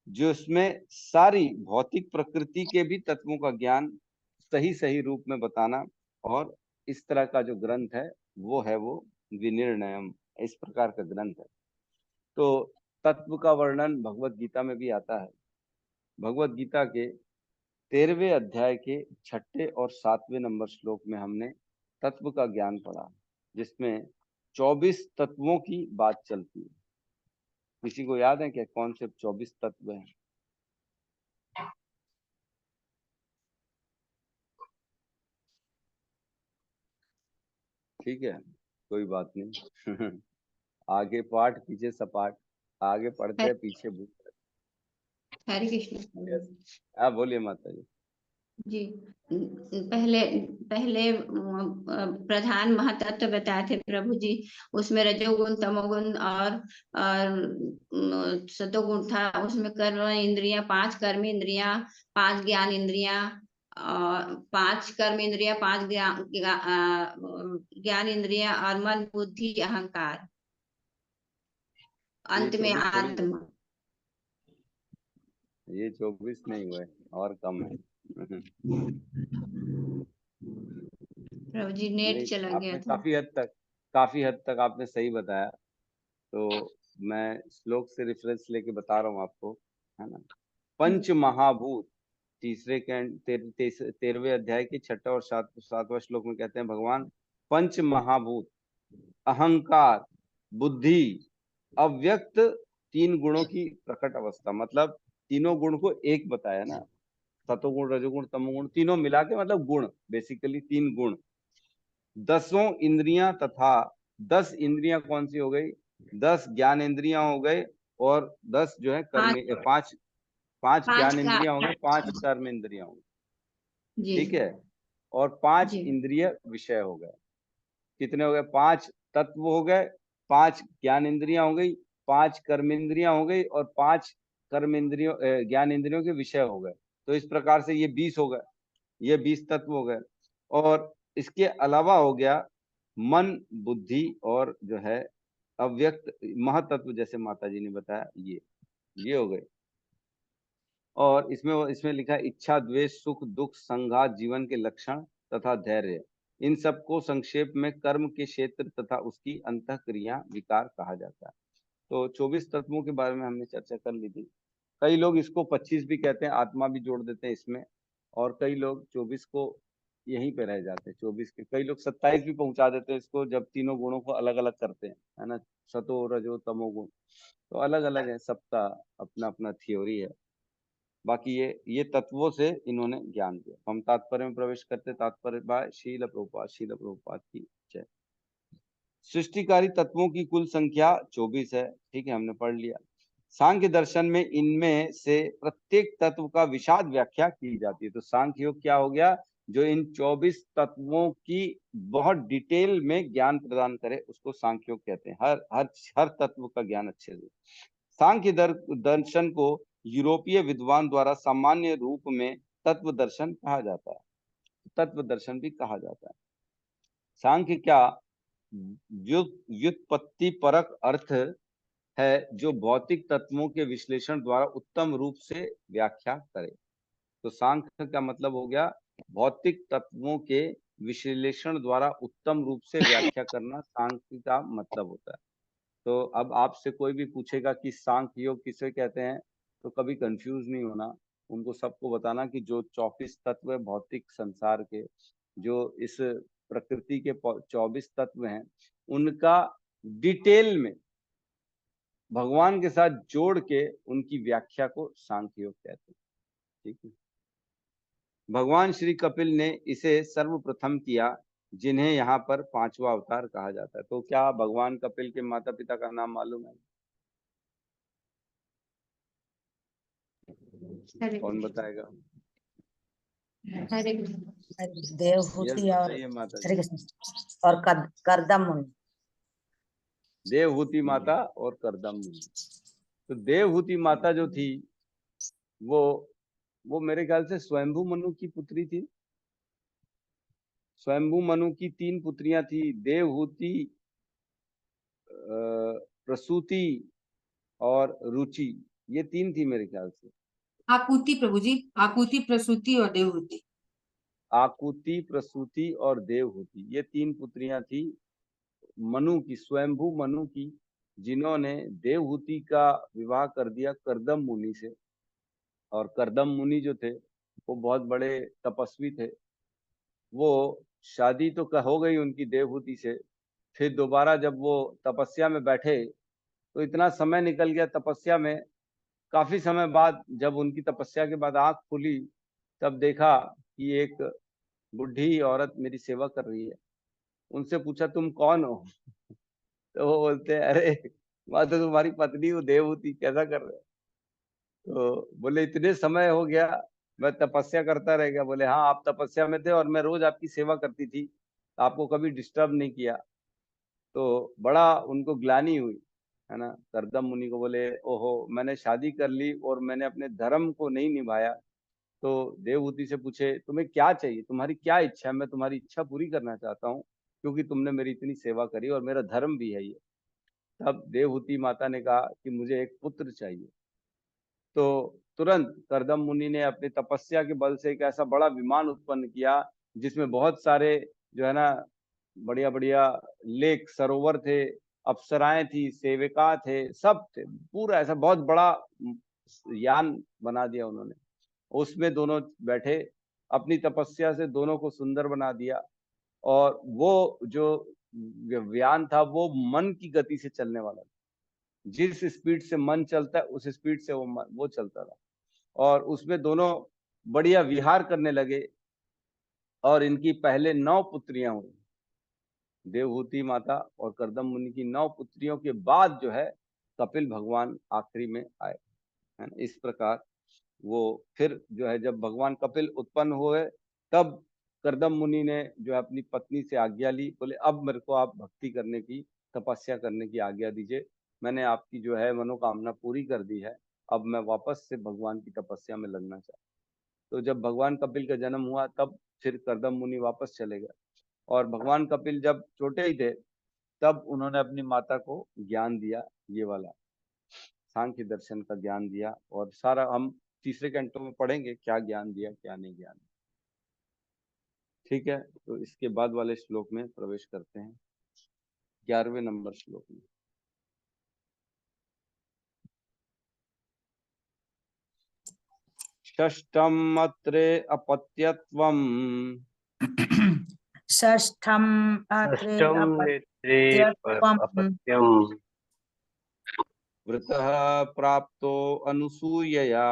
Speaker 1: जो इसमें सारी भौतिक प्रकृति के भी तत्वों का ज्ञान सही सही रूप में बताना, और इस तरह का जो ग्रंथ है वो विनिर्णयम, इस प्रकार का ग्रंथ है। तो तत्व का वर्णन भगवत गीता में भी आता है। भगवत गीता के 13वें अध्याय के 6 और 7वें नंबर श्लोक में हमने तत्व का ज्ञान पढ़ा, जिसमें 24 तत्वों की बात चलती है। किसी को याद है क्या कौन से 24 तत्व हैं? ठीक है, कोई बात नहीं। आगे पाठ पीछे सपाट, आगे पढ़ते हैं पीछे भूत।
Speaker 5: हरे कृष्ण
Speaker 1: आप बोलिए माता जी।
Speaker 5: जी। पहले पहले प्रधान महातत्व बताए थे प्रभु जी, उसमें रजोगुण तमोगुण और सतोगुण था। उसमें कर्म इंद्रियां, 5 कर्म इंद्रियां, 5 ज्ञान इंद्रियां, और 5 कर्म इंद्रियां, 5 ज्ञान इंद्रियां, और मन बुद्धि अहंकार, अंत में
Speaker 1: 24 थोड़ी हुए,
Speaker 5: आत्मा।
Speaker 1: ये 24 नहीं हुए, और कम है।
Speaker 5: प्रभु जी नेट
Speaker 1: नहीं,
Speaker 5: चला गया
Speaker 1: आपने
Speaker 5: था।
Speaker 1: काफी हद तक आपने सही बताया। तो मैं श्लोक से रेफरेंस लेके बता रहा हूँ आपको, है ना। पंच महाभूत, तीसरे कैंट 13वें अध्याय के 6 और 7वां श्लोक में कहते हैं भगवान, पंच महाभूत, अहंकार, बुद्धि, अव्यक्त, 3 गुणों की प्रकट अवस्था, मतलब तीनों गुण को एक बताया ना, सतोगुण रजोगुण तमोगुण तीनों मिला के मतलब गुण, बेसिकली 3 गुण। 10 इंद्रियां तथा 10 इंद्रियां कौन सी हो गई, 10 ज्ञान इंद्रियां हो गए, और 10 जो है कर्म, 5
Speaker 5: पांच
Speaker 1: ज्ञान
Speaker 5: का
Speaker 1: इंद्रियां हो गई, 5 कर्म इंद्रियां हो गई,
Speaker 5: जी
Speaker 1: ठीक है। और 5
Speaker 5: जी
Speaker 1: इंद्रिय विषय हो गए। कितने हो गए, 5 तत्व हो गए, 5 ज्ञान इंद्रियां हो गई, 5 कर्म इंद्रियां हो गई, और 5 कर्म इंद्रियों ज्ञान इंद्रियों के विषय हो गए। तो इस प्रकार से ये 20 हो गए, ये 20 तत्व हो गए। और इसके अलावा हो गया मन बुद्धि और जो है अव्यक्त महातत्व, जैसे माता जी ने बताया, ये हो गए। और इसमें लिखा है इच्छा द्वेष सुख दुख संघात जीवन के लक्षण तथा धैर्य, इन सबको संक्षेप में कर्म के क्षेत्र तथा उसकी अंतःक्रिया विकार कहा जाता है। तो 24 तत्वों के बारे में हमने चर्चा कर ली थी। कई लोग इसको 25 भी कहते हैं, आत्मा भी जोड़ देते हैं इसमें, और कई लोग 24 को यहीं पे रह जाते हैं। 24 के कई लोग 27 भी पहुंचा देते हैं इसको, जब तीनों गुणों को अलग अलग करते हैं, है ना, सतो रजो तमो गुण। तो अलग अलग है, सबका अपना अपना थ्योरी है। बाकी ये तत्वों से इन्होंने ज्ञान दिया। हम तात्पर्य में प्रवेश करते, तात्पर्य बाय शील प्रभुपाद की जय। सृष्टिकारी तत्वों की कुल संख्या 24 है, ठीक है, हमने पढ़ लिया। सांख्य दर्शन में इनमें से प्रत्येक तत्व का विशद व्याख्या की जाती है। तो सांख्य योग क्या हो गया, जो इन 24 तत्वों की बहुत डिटेल में ज्ञान प्रदान करे, उसको सांख्य योग कहते हैं। हर हर हर तत्व का ज्ञान अच्छे से। सांख्य दर्शन को यूरोपीय विद्वान द्वारा सामान्य रूप में तत्व दर्शन कहा जाता है। तत्व दर्शन भी कहा जाता है। सांख्य क्या व्युत्पत्ति परक अर्थ है जो भौतिक तत्वों के विश्लेषण द्वारा उत्तम रूप से व्याख्या करे। तो सांख्य का मतलब हो गया भौतिक तत्वों के विश्लेषण द्वारा उत्तम रूप से व्याख्या करना सांख्य का मतलब होता है। तो अब आपसे कोई भी पूछेगा कि सांख्य योग किसे कहते हैं, तो कभी कंफ्यूज नहीं होना, उनको सबको बताना कि जो 24 तत्व है भौतिक संसार के, जो इस प्रकृति के 24 तत्व हैं, उनका डिटेल में भगवान के साथ जोड़ के उनकी व्याख्या को सांख्य योग कहते हैं। ठीक है। भगवान श्री कपिल ने इसे सर्वप्रथम किया, जिन्हें यहाँ पर 5वां अवतार कहा जाता है। तो क्या भगवान कपिल के माता पिता का नाम मालूम है? कौन बताएगा?
Speaker 5: हरे कृष्ण।
Speaker 2: देवहूति और
Speaker 1: बताइए माता
Speaker 2: हरे
Speaker 1: जी।
Speaker 2: कृष्ण और करदम मुनि।
Speaker 1: देवहूति माता और करदम मुनि। तो देवहूति माता जो थी वो मेरे ख्याल से स्वयंभू मनु की पुत्री थी। स्वयंभू मनु की 3 पुत्रियां थी, देवहूति, प्रसूति और रुचि। ये 3 थी मेरे ख्याल से।
Speaker 6: आकुति प्रभु जी, आकुति, प्रसूति और देवहूति।
Speaker 1: आकुति, प्रसूति और देवहूति, ये 3 पुत्रियां थी मनु की, स्वयंभू मनु की, जिन्होंने देवहूति का विवाह कर दिया करदम मुनि से। और करदम मुनि जो थे वो बहुत बड़े तपस्वी थे। वो शादी तो हो गई उनकी देवहूति से, फिर दोबारा जब वो तपस्या में बैठे तो इतना समय निकल गया तपस्या में। काफी समय बाद जब उनकी तपस्या के बाद आंख खुली, तब देखा कि एक बुढ़ी औरत मेरी सेवा कर रही है। उनसे पूछा तुम कौन हो? तो वो बोलते हैं अरे मैं तो तुम्हारी पत्नी हूँ देवहूति, कैसा कर रहे हो? तो बोले इतने समय हो गया मैं तपस्या करता रह गया। बोले हाँ आप तपस्या में थे और मैं रोज आपकी सेवा करती थी, आपको कभी डिस्टर्ब नहीं किया। तो बड़ा उनको ग्लानि हुई, है ना। करदम मुनि को बोले ओहो मैंने शादी कर ली और मैंने अपने धर्म को नहीं निभाया। तो देवहूति से पूछे तुम्हें क्या चाहिए, तुम्हारी क्या इच्छा है? मैं तुम्हारी इच्छा पूरी करना चाहता हूँ क्योंकि तुमने मेरी इतनी सेवा करी और मेरा धर्म भी है ये। तब देवहूति माता ने कहा कि मुझे एक पुत्र चाहिए। तो तुरंत करदम मुनि ने अपनी तपस्या के बल से एक ऐसा बड़ा विमान उत्पन्न किया जिसमें बहुत सारे जो है ना बढ़िया बढ़िया लेक सरोवर थे, अप्सराएं थी, सेविका थे, सब थे। पूरा ऐसा बहुत बड़ा यान बना दिया उन्होंने। उसमें दोनों बैठे, अपनी तपस्या से दोनों को सुंदर बना दिया। और वो जो यान था वो मन की गति से चलने वाला था। जिस स्पीड से मन चलता है उस स्पीड से वो चलता था। और उसमें दोनों बढ़िया विहार करने लगे। और इनकी पहले 9 पुत्रियां हुई, देवहूति माता और करदम मुनि की 9 पुत्रियों के बाद जो है कपिल भगवान आखिरी में आए, है ना। इस प्रकार वो फिर जो है जब भगवान कपिल उत्पन्न हुए तब करदम मुनि ने जो है अपनी पत्नी से आज्ञा ली। बोले अब मेरे को आप भक्ति करने की, तपस्या करने की आज्ञा दीजिए। मैंने आपकी जो है मनोकामना पूरी कर दी है, अब मैं वापस से भगवान की तपस्या में लगना चाहता हूँ। तो जब भगवान कपिल का जन्म हुआ तब फिर करदम मुनि वापस चले गए। और भगवान कपिल जब छोटे ही थे तब उन्होंने अपनी माता को ज्ञान दिया, ये वाला सांख्य दर्शन का ज्ञान दिया। और सारा हम तीसरे कैंटो में पढ़ेंगे क्या ज्ञान दिया क्या नहीं ज्ञान। ठीक है, तो इसके बाद वाले श्लोक में प्रवेश करते हैं, 11वें नंबर श्लोक में। षष्ठम अत्रे अपत्यत्वम
Speaker 2: षष्ठम अत्रे
Speaker 3: अष्टम नेत्रे
Speaker 2: अपत्यत्वम्
Speaker 3: अपत्यम
Speaker 1: वृतः प्राप्तो अनुसूयया।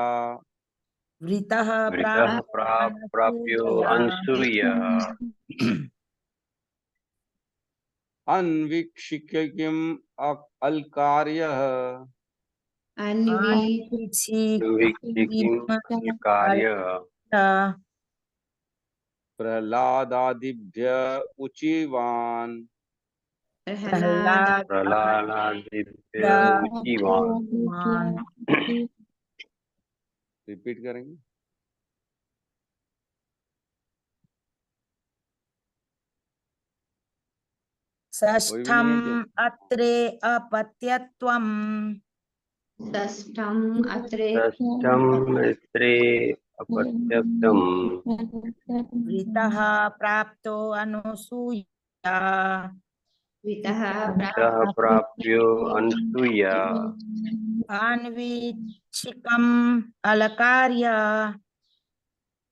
Speaker 2: वृतः
Speaker 3: वृतः प्राप्यो अनसूया
Speaker 1: अन्वीक्षिकिम् अल्कार्यः
Speaker 3: कार्य
Speaker 1: प्रहलादादिभ्य उचिवान्।
Speaker 3: प्रहलादादिभ्य उचिवान्।
Speaker 1: रिपीट करेंगे।
Speaker 2: षष्ठम अत्रे अपत्यत्वम
Speaker 5: षष्ठम अत्रे
Speaker 3: षष्ठं मित्रे अपत्यक्तम्
Speaker 2: वृतः प्राप्तो अनुसूया
Speaker 5: वितः
Speaker 3: सः प्राप्यो अनसूया
Speaker 2: अन्वीक्षिकम् अलकार्य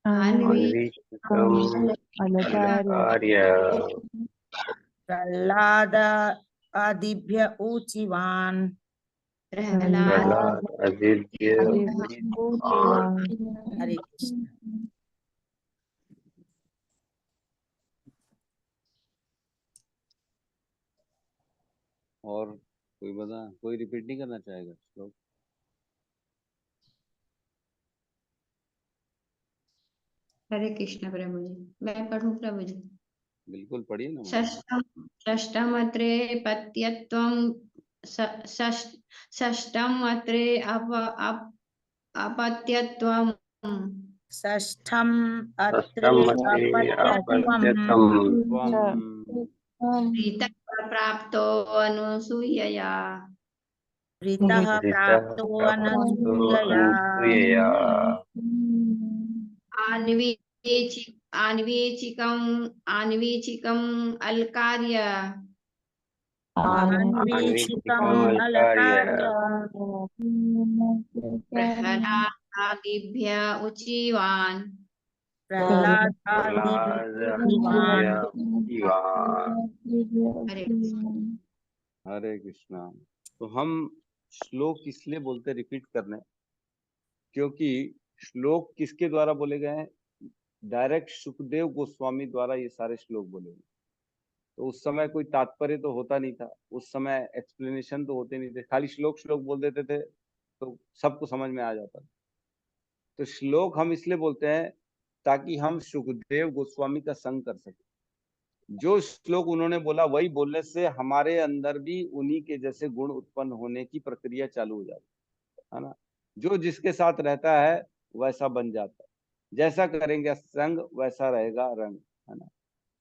Speaker 3: अन्वीक्षितम् अलकार्य
Speaker 2: प्रह्लाद आदिभ्य ऊचिवान्
Speaker 5: प्रह्लाद
Speaker 3: प्रह्लाद अदिभ्य
Speaker 2: हरे कृष्ण।
Speaker 1: और कोई बता, कोई रिपीट नहीं करना चाहेगा श्लोक?
Speaker 5: हरे कृष्ण प्रभु जी। मैं पढ़ूं प्रभु जी?
Speaker 1: बिल्कुल पढ़िए ना।
Speaker 5: षष्ठम अत्रे पत्यत्वं षष्ठम अत्रे अपत्यत्वं
Speaker 2: षष्ठम अत्रे
Speaker 3: षष्ठमत्रे
Speaker 2: अपत्यत्वम
Speaker 1: त्वं
Speaker 5: प्रीतः प्राप्तो अनुसूयया
Speaker 2: वृतः
Speaker 3: वृतः
Speaker 2: प्राप्तो
Speaker 3: प्राप्तो
Speaker 2: अनसूयया
Speaker 3: अनसूयया
Speaker 5: आन्वीचिकम् अलकार्य
Speaker 2: अन्वीक्षितम्
Speaker 3: अन्वीक्षितमलकार्य
Speaker 2: अलकार्य
Speaker 5: प्रह्लादादिभ्य उचिवान्
Speaker 2: प्रह्लाद
Speaker 3: प्रह्लाद
Speaker 2: आदिवान।
Speaker 5: हरे कृष्ण।
Speaker 1: हरे कृष्णा। तो हम श्लोक इसलिए बोलते रिपीट करने, क्योंकि श्लोक किसके द्वारा बोले गए हैं? डायरेक्ट सुखदेव गोस्वामी द्वारा ये सारे श्लोक बोले गए। तो उस समय कोई तात्पर्य तो होता नहीं था, उस समय एक्सप्लेनेशन तो होते नहीं थे, खाली श्लोक श्लोक बोल देते थे तो सबको समझ में आ जाता था। तो श्लोक हम इसलिए बोलते हैं ताकि हम सुखदेव गोस्वामी का संग कर सके। जो श्लोक उन्होंने बोला वही बोलने से हमारे अंदर भी उन्हीं के जैसे गुण उत्पन्न होने की प्रक्रिया चालू हो जाती है ना। जो जिसके साथ रहता है वैसा बन जाता है, जैसा करेंगे संग वैसा रहेगा रंग, है ना।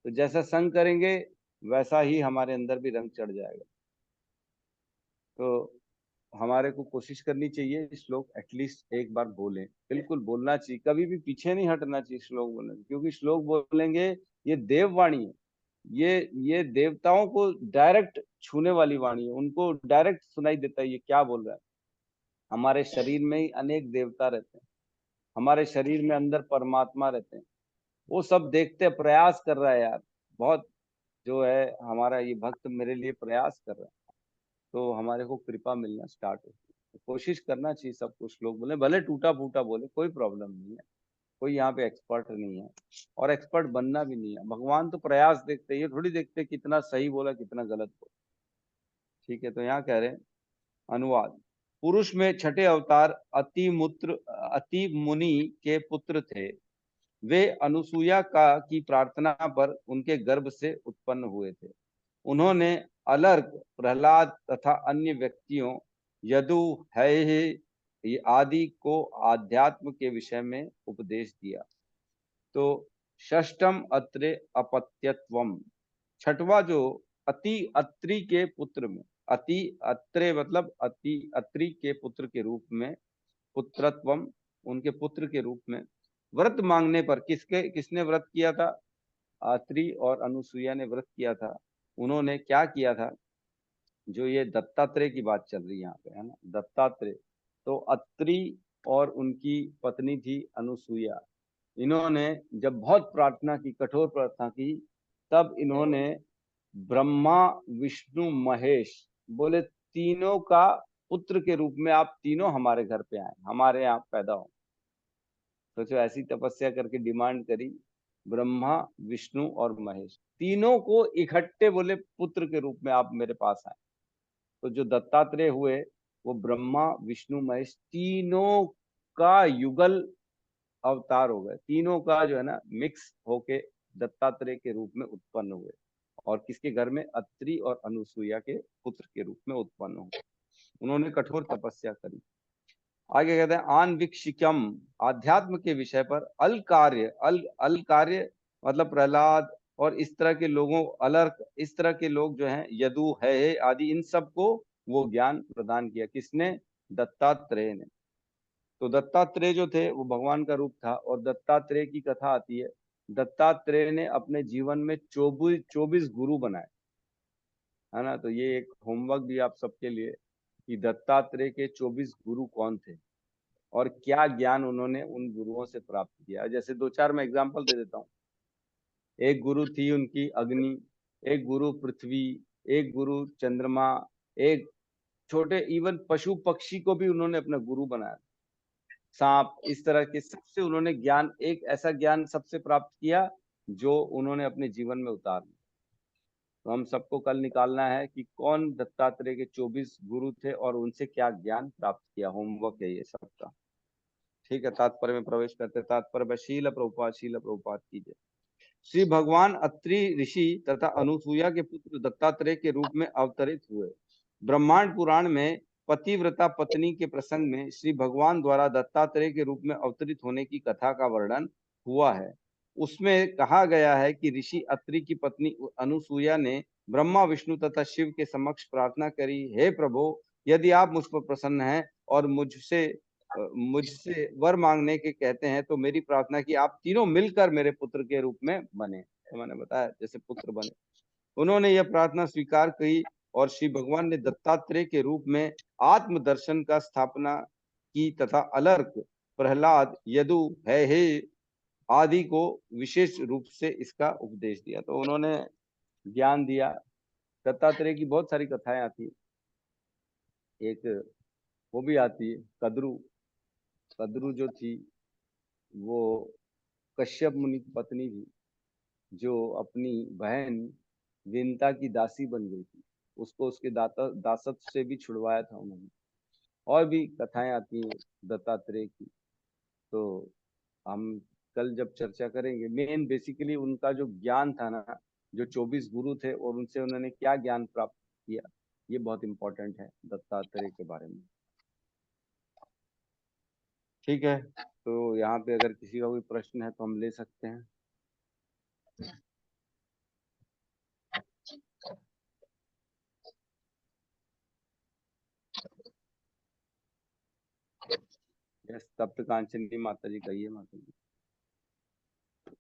Speaker 1: तो जैसा संग करेंगे वैसा ही हमारे अंदर भी रंग चढ़ जाएगा। तो हमारे को कोशिश करनी चाहिए श्लोक एटलीस्ट एक बार बोलें, बिल्कुल बोलना चाहिए, कभी भी पीछे नहीं हटना चाहिए श्लोक बोलने से, क्योंकि श्लोक बोलेंगे ये देववाणी है, ये देवताओं को डायरेक्ट छूने वाली वाणी है, उनको डायरेक्ट सुनाई देता है ये क्या बोल रहा है। हमारे शरीर में ही अनेक देवता रहते हैं, हमारे शरीर में अंदर परमात्मा रहते हैं, वो सब देखते प्रयास कर रहा है यार, बहुत जो है हमारा ये भक्त मेरे लिए प्रयास कर रहा है, तो हमारे को कृपा मिलना स्टार्ट होती है। तो कोशिश करना चाहिए सब कुछ लोग बोले, भले टूटा फूटा बोले, कोई प्रॉब्लम नहीं है, कोई यहाँ पे एक्सपर्ट नहीं है और एक्सपर्ट बनना भी नहीं है। भगवान तो प्रयास देखते हैं, ये थोड़ी देखते कितना सही बोला कितना गलत बोला। ठीक है, तो यहाँ कह रहे हैं अनुवाद। पुरुष में छठे अवतार अति मुनि के पुत्र थे। वे अनुसूया की प्रार्थना पर उनके गर्भ से उत्पन्न हुए थे। उन्होंने अलर्क, प्रहलाद तथा अन्य व्यक्तियों यदु है आदि को आध्यात्म के विषय में उपदेश दिया। तो षष्ठम अत्रे अपत्यत्वम, छठवा जो अत्रि के पुत्र में, अति अत्रे मतलब अत्रि के पुत्र के रूप में, पुत्रत्वम उनके पुत्र के रूप में व्रत मांगने पर, किसने व्रत किया था? अत्रि और अनुसूया ने व्रत किया था। उन्होंने क्या किया था? जो ये दत्तात्रेय की बात चल रही है यहाँ पे, है ना, दत्तात्रेय। तो अत्रि और उनकी पत्नी थी अनुसूया, इन्होंने जब बहुत प्रार्थना की, कठोर प्रार्थना की, तब इन्होंने ब्रह्मा विष्णु महेश बोले तीनों का पुत्र के रूप में आप तीनों हमारे घर पे आए, हमारे यहाँ पैदा हो। सोचो, ऐसी तपस्या करके डिमांड करी, ब्रह्मा विष्णु और महेश तीनों को इकट्ठे बोले पुत्र के रूप में आप मेरे पास आए। तो जो दत्तात्रेय हुए वो ब्रह्मा विष्णु महेश तीनों का युगल अवतार हो गए, तीनों का जो है ना मिक्स होके दत्तात्रेय के रूप में उत्पन्न हुए, और किसके घर में? अत्रि और अनुसूया के पुत्र के रूप में उत्पन्न हुए। उन्होंने कठोर तपस्या करी। आगे कहते हैं आन्वीक्षिकम, आध्यात्म के विषय पर, अल कार्य मतलब प्रहलाद और इस तरह के लोगों अलर्क, इस तरह के लोग जो हैं यदु है आदि, इन सबको वो ज्ञान प्रदान किया। किसने? दत्तात्रेय ने। तो दत्तात्रेय जो थे वो भगवान का रूप था, और दत्तात्रेय की कथा आती है, दत्तात्रेय ने अपने जीवन में 24 गुरु बनाए, है ना। तो ये एक होमवर्क भी आप सबके लिए कि दत्तात्रेय के 24 गुरु कौन थे और क्या ज्ञान उन्होंने उन गुरुओं से प्राप्त किया। जैसे दो चार मैं एग्जांपल दे देता हूँ। एक गुरु थी उनकी अग्नि, एक गुरु पृथ्वी, एक गुरु चंद्रमा, एक छोटे इवन पशु पक्षी को भी उन्होंने अपना गुरु बनाया, सांप, इस तरह के सबसे उन्होंने ज्ञान, एक ऐसा ज्ञान सबसे प्राप्त किया जो उन्होंने अपने जीवन में उतारा। तो हम सबको कल निकालना है कि कौन दत्तात्रेय के 24 गुरु थे और उनसे क्या ज्ञान प्राप्त किया। होमवर्क है ये सबका। ठीक है, तात्पर्य में प्रवेश करते। तात्पर्य शील प्रभुपाद कीजिए। श्री भगवान अत्रि ऋषि तथा अनुसुईया के पुत्र दत्तात्रेय के रूप में अवतरित हुए। ब्रह्मांड पुराण में पतिव्रता पत्नी के प्रसंग में श्री भगवान द्वारा दत्तात्रेय के रूप में अवतरित होने की कथा का वर्णन हुआ है। उसमें कहा गया है कि ऋषि अत्रि की पत्नी अनुसुईया ने ब्रह्मा विष्णु तथा शिव के समक्ष प्रार्थना करी, हे प्रभु, यदि आप मुझ पर प्रसन्न हैं और मुझसे वर मांगने के कहते हैं तो मेरी प्रार्थना की आप तीनों मिलकर मेरे पुत्र के रूप में बने। तो मैंने बताया जैसे पुत्र बने। उन्होंने यह प्रार्थना स्वीकार की और श्री भगवान ने दत्तात्रेय के रूप में आत्म दर्शन का स्थापना की तथा अलर्क, प्रहलाद, यदु है आदि को विशेष रूप से इसका उपदेश दिया। तो उन्होंने ज्ञान दिया। दत्तात्रेय की बहुत सारी कथाएं आती है। एक वो भी आती है, कद्रू जो थी वो कश्यप मुनि की पत्नी थी, जो अपनी बहन विंता की दासी बन गई थी। उसको उसके दासत्व से भी छुड़वाया था उन्होंने। और भी कथाएं आती हैं दत्तात्रेय की, तो हम कल जब चर्चा करेंगे। मेन बेसिकली उनका जो ज्ञान था ना, जो 24 गुरु थे और उनसे उन्होंने क्या ज्ञान प्राप्त किया, ये बहुत इंपॉर्टेंट है दत्तात्रेय के बारे में। ठीक है, तो यहाँ पे अगर किसी का कोई प्रश्न है तो हम ले सकते हैं। यस, तप्त कांचन की माता जी, कहिए माता जी।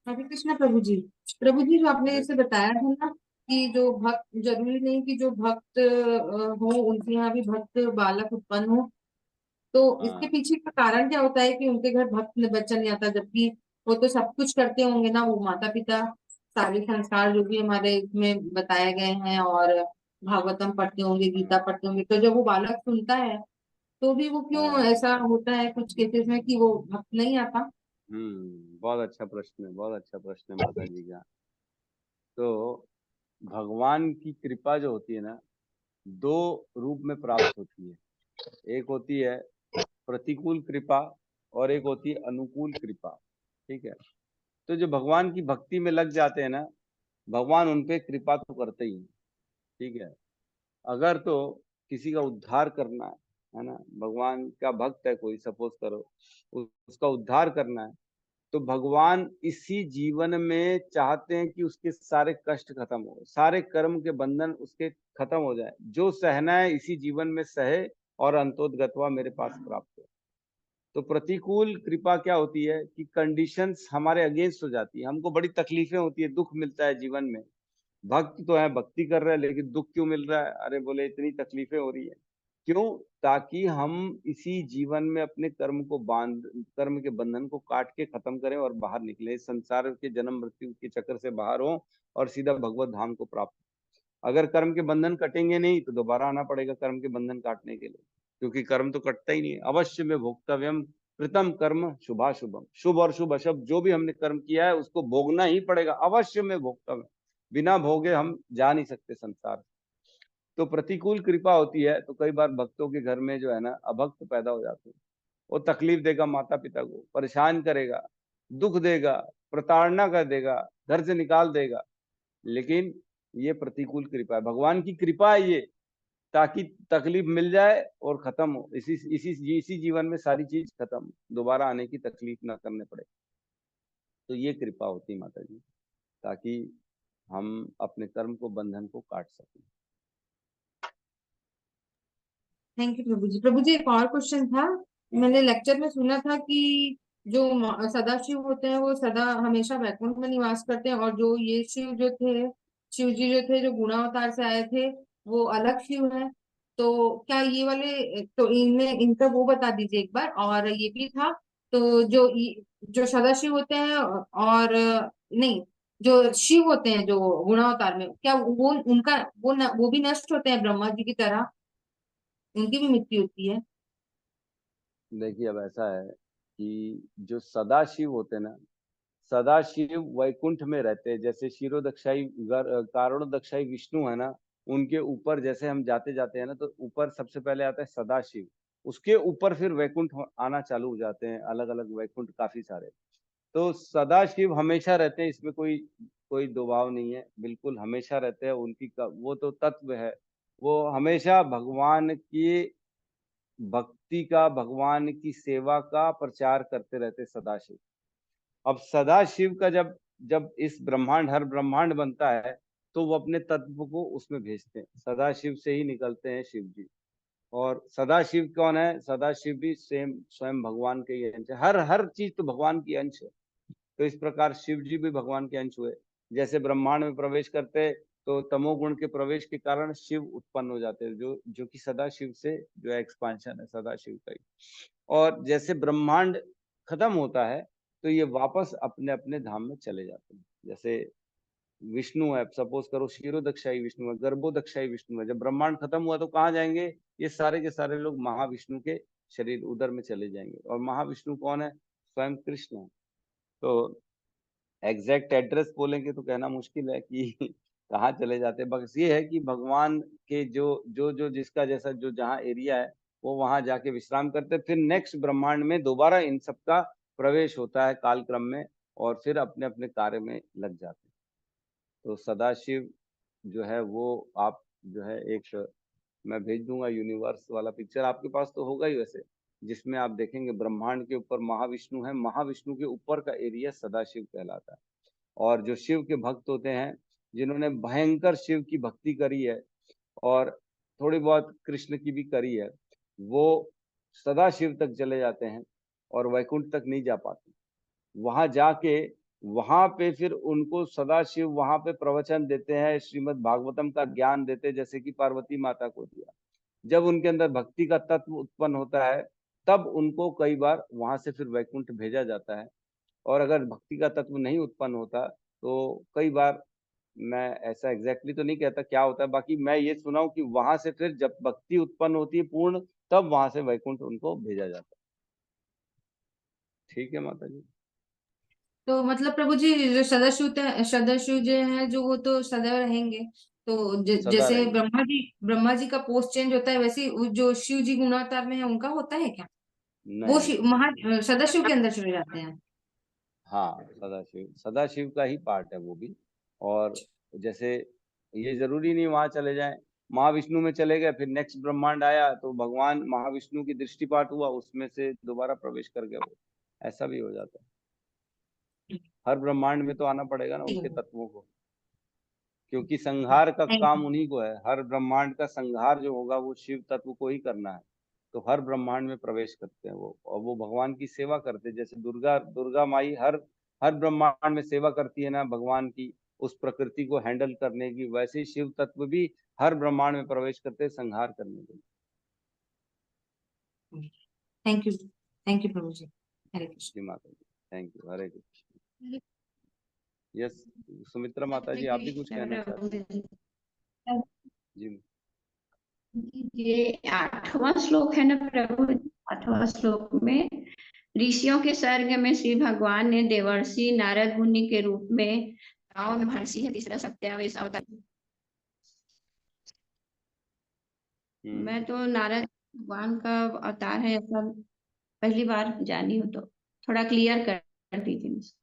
Speaker 6: हरे कृष्णा प्रभु जी। प्रभु जी, जो आपने
Speaker 1: हरे
Speaker 6: जैसे बताया था ना कि जो भक्त, जरूरी नहीं कि जो भक्त हो उनके यहाँ भी भक्त बालक उत्पन्न हो, तो इसके
Speaker 1: हाँ।
Speaker 6: पीछे का कारण क्या होता है कि उनके घर भक्त बच्चा नहीं आता, जबकि वो तो सब कुछ करते होंगे ना, वो माता पिता सारे संस्कार जो भी हमारे इसमें बताए गए हैं, और भागवतम पढ़ते होंगे, गीता पढ़ते होंगे, तो जब वो बालक सुनता है तो भी वो क्यों
Speaker 1: हाँ।
Speaker 6: ऐसा होता है कुछ केसेस में कि वो भक्त नहीं आता?
Speaker 1: बहुत अच्छा प्रश्न है, बहुत अच्छा प्रश्न है माता जी का। तो भगवान की कृपा जो होती है ना, दो रूप में प्राप्त होती है। एक होती है प्रतिकूल कृपा और एक होती है अनुकूल कृपा। ठीक है, तो जो भगवान की भक्ति में लग जाते हैं ना, भगवान उन पे कृपा तो करते ही हैं। ठीक है, अगर तो किसी का उद्धार करना है ना, भगवान का भक्त है कोई, सपोज करो उसका उद्धार करना है, तो भगवान इसी जीवन में चाहते हैं कि उसके सारे कष्ट खत्म हो, सारे कर्म के बंधन उसके खत्म हो जाए, जो सहना है इसी जीवन में सहे और अंतोदगत्वा मेरे पास प्राप्त हो। तो प्रतिकूल कृपा क्या होती है कि कंडीशंस हमारे अगेंस्ट हो जाती है, हमको बड़ी तकलीफें होती है, दुख मिलता है जीवन में। भक्त तो है, भक्ति कर रहे हैं, लेकिन दुख क्यों मिल रहा है? अरे बोले इतनी तकलीफें हो रही है, क्यों? ताकि हम इसी जीवन में अपने कर्म के बंधन को काट के खत्म करें और बाहर निकले, इस संसार के जन्म मृत्यु के चक्कर से बाहर हो और सीधा भगवत धाम को प्राप्त। अगर कर्म के बंधन कटेंगे नहीं तो दोबारा आना पड़ेगा कर्म के बंधन काटने के लिए, क्योंकि कर्म तो कटता ही नहीं है। अवश्य में भोक्तव्यम कृतम कर्म शुभाशुभम, शुभ और शुभ अशुभ जो भी हमने कर्म किया है उसको भोगना ही पड़ेगा, अवश्य में भोक्तव्य। बिना भोगे हम जा नहीं सकते संसार। तो प्रतिकूल कृपा होती है, तो कई बार भक्तों के घर में जो है ना अभक्त पैदा हो जाते हैं। वो तकलीफ देगा, माता पिता को परेशान करेगा, दुख देगा, प्रताड़ना कर देगा, घर से निकाल देगा, लेकिन ये प्रतिकूल कृपा है, भगवान की कृपा है ये, ताकि तकलीफ मिल जाए और खत्म हो, इसी जीवन में सारी चीज खत्म, दोबारा आने की तकलीफ ना करने पड़े। तो ये कृपा होती है माता जी, ताकि हम अपने कर्म को, बंधन को काट सकें।
Speaker 6: थैंक यू प्रभु जी। प्रभु जी एक और क्वेश्चन था, मैंने लेक्चर में सुना था कि जो सदाशिव होते हैं वो सदा हमेशा वैकुंठ में निवास करते हैं, और जो ये शिव जो थे, शिव जी जो थे जो गुणावतार से आए थे, वो अलग शिव है। तो क्या ये वाले, तो इनमें इनका वो बता दीजिए एक बार। और ये भी था, तो जो सदाशिव होते हैं और नहीं, जो शिव होते हैं जो गुणावतार में, क्या वो उनका वो भी नष्ट होते हैं ब्रह्मा जी की तरह, उनकी भी मृत्यु होती है?
Speaker 1: देखिए, अब ऐसा है कि जो सदाशिव होते हैं ना, सदाशिव वैकुंठ में रहते हैं। जैसे क्षीरोदक्षाई कारणोदक्षाई विष्णु है ना, उनके ऊपर जैसे हम जाते जाते हैं ना, तो ऊपर सबसे पहले आता है सदाशिव, उसके ऊपर फिर वैकुंठ आना चालू हो जाते हैं, अलग अलग वैकुंठ काफी सारे। तो सदाशिव हमेशा रहते हैं, इसमें कोई कोई दुभाव नहीं है, बिल्कुल हमेशा रहते हैं। वो तो तत्व है, वो हमेशा भगवान की भक्ति का, भगवान की सेवा का प्रचार करते रहते सदाशिव। अब सदाशिव का जब जब इस ब्रह्मांड, हर ब्रह्मांड बनता है, तो वो अपने तत्व को उसमें भेजते हैं, सदाशिव से ही निकलते हैं शिव जी। और सदाशिव कौन है? सदाशिव भी सेम स्वयं भगवान के ही अंश है, हर हर चीज तो भगवान की अंश है। तो इस प्रकार शिव जी भी भगवान के अंश हुए। जैसे ब्रह्मांड में प्रवेश करते, तो तमोगुण के प्रवेश के कारण शिव उत्पन्न हो जाते हैं, जो जो कि सदाशिव से जो एक्सपांशन है सदाशिव का ही। और जैसे ब्रह्मांड खत्म होता है, तो ये वापस अपने अपने धाम में चले जाते हैं। जैसे विष्णु है, सपोज करो क्षीरोदक्षाई विष्णु है, गर्भोदक्षाई विष्णु है, जब ब्रह्मांड खत्म हुआ तो कहाँ जाएंगे? ये सारे के सारे लोग महाविष्णु के शरीर उदर में चले जाएंगे। और महाविष्णु कौन है? स्वयं कृष्ण है। तो एग्जैक्ट एड्रेस बोलेंगे तो कहना मुश्किल है कि कहाँ चले जाते हैं, बस ये है कि भगवान के जो जो जो जिसका जैसा जो जहाँ एरिया है, वो वहां जाके विश्राम करते हैं। फिर नेक्स्ट ब्रह्मांड में दोबारा इन सबका प्रवेश होता है कालक्रम में, और फिर अपने अपने कार्य में लग जाते हैं। तो सदाशिव जो है वो, आप जो है एक, मैं भेज दूंगा यूनिवर्स वाला पिक्चर, आपके पास तो होगा ही वैसे, जिसमें आप देखेंगे ब्रह्मांड के ऊपर महाविष्णु है, महाविष्णु के ऊपर का एरिया सदाशिव कहलाता है। और जो शिव के भक्त होते हैं, जिन्होंने भयंकर शिव की भक्ति करी है और थोड़ी बहुत कृष्ण की भी करी है, वो सदा शिव तक चले जाते हैं और वैकुंठ तक नहीं जा पाते। वहां जाके, वहां पे फिर उनको सदा शिव वहां पे प्रवचन देते हैं, श्रीमद् भागवतम का ज्ञान देते हैं, जैसे कि पार्वती माता को दिया। जब उनके अंदर भक्ति का तत्व उत्पन्न होता है, तब उनको कई बार वहां से फिर वैकुंठ भेजा जाता है। और अगर भक्ति का तत्व नहीं उत्पन्न होता, तो कई बार, मैं ऐसा एग्जैक्टली तो नहीं कहता क्या होता है, बाकी मैं ये सुना हूं कि वहां से फिर जब भक्ति उत्पन्न होती है पूर्ण, तब वहां से वैकुंठ उनको भेजा जाता है। ठीक है माता जी।
Speaker 6: तो मतलब प्रभु जी जो सदाशिव जो है जो, वो तो सदैव रहेंगे। तो
Speaker 1: सदा
Speaker 6: जैसे
Speaker 1: रहेंगे।
Speaker 6: ब्रह्मा जी का पोस्ट चेंज होता है, वैसे ही जो शिव जी गुणावतार में है उनका होता है क्या? वो
Speaker 1: नहीं नहीं।
Speaker 6: सदाशिव के अंदर चले जाते हैं?
Speaker 1: हाँ, सदाशिव, सदाशिव का ही पार्ट है वो भी। और जैसे ये जरूरी नहीं वहां चले जाएं, महाविष्णु में चले गए, फिर नेक्स्ट ब्रह्मांड आया तो भगवान महाविष्णु की दृष्टिपात हुआ, उसमें से दोबारा प्रवेश कर गए वो, ऐसा भी हो जाता है। हर ब्रह्मांड में तो आना पड़ेगा ना
Speaker 6: ठीक
Speaker 1: उनके
Speaker 6: है।
Speaker 1: तत्वों को, क्योंकि संहार का
Speaker 6: थैंक
Speaker 1: काम
Speaker 6: यू।
Speaker 1: उन्हीं को है। हर ब्रह्मांड का संहार जो होगा वो शिव तत्व को ही करना है। तो हर ब्रह्मांड में प्रवेश करते हैं वो, और वो भगवान की सेवा करते हैं। जैसे दुर्गा दुर्गा माई हर हर ब्रह्मांड में सेवा करती है ना भगवान की, उस प्रकृति को हैंडल करने की, वैसे ही शिव तत्व भी हर ब्रह्मांड में प्रवेश करते हैं संहार करने के लिए।
Speaker 6: थैंक यू प्रभु जी। हरे कृष्ण।
Speaker 1: जी माता जी, thank you. Hare Krishna. Yes, Sumitra माता
Speaker 5: हरे
Speaker 1: जी, आप भी कुछ
Speaker 5: कृष्ण
Speaker 1: कहना
Speaker 5: प्रभु
Speaker 1: चाहती हैं?
Speaker 5: जी।
Speaker 1: जी।
Speaker 5: ये 8वां श्लोक है ना प्रभु? 8वां श्लोक में ऋषियों के सर्ग में श्री भगवान ने देवर्षि नारद मुनि के रूप में, गाँव में महर्षि है तीसरा सत्यावेश अवतार। मैं तो नारद भगवान का अवतार है ऐसा पहली बार जानी हूँ, तो थोड़ा क्लियर कर दीजिए मुझे।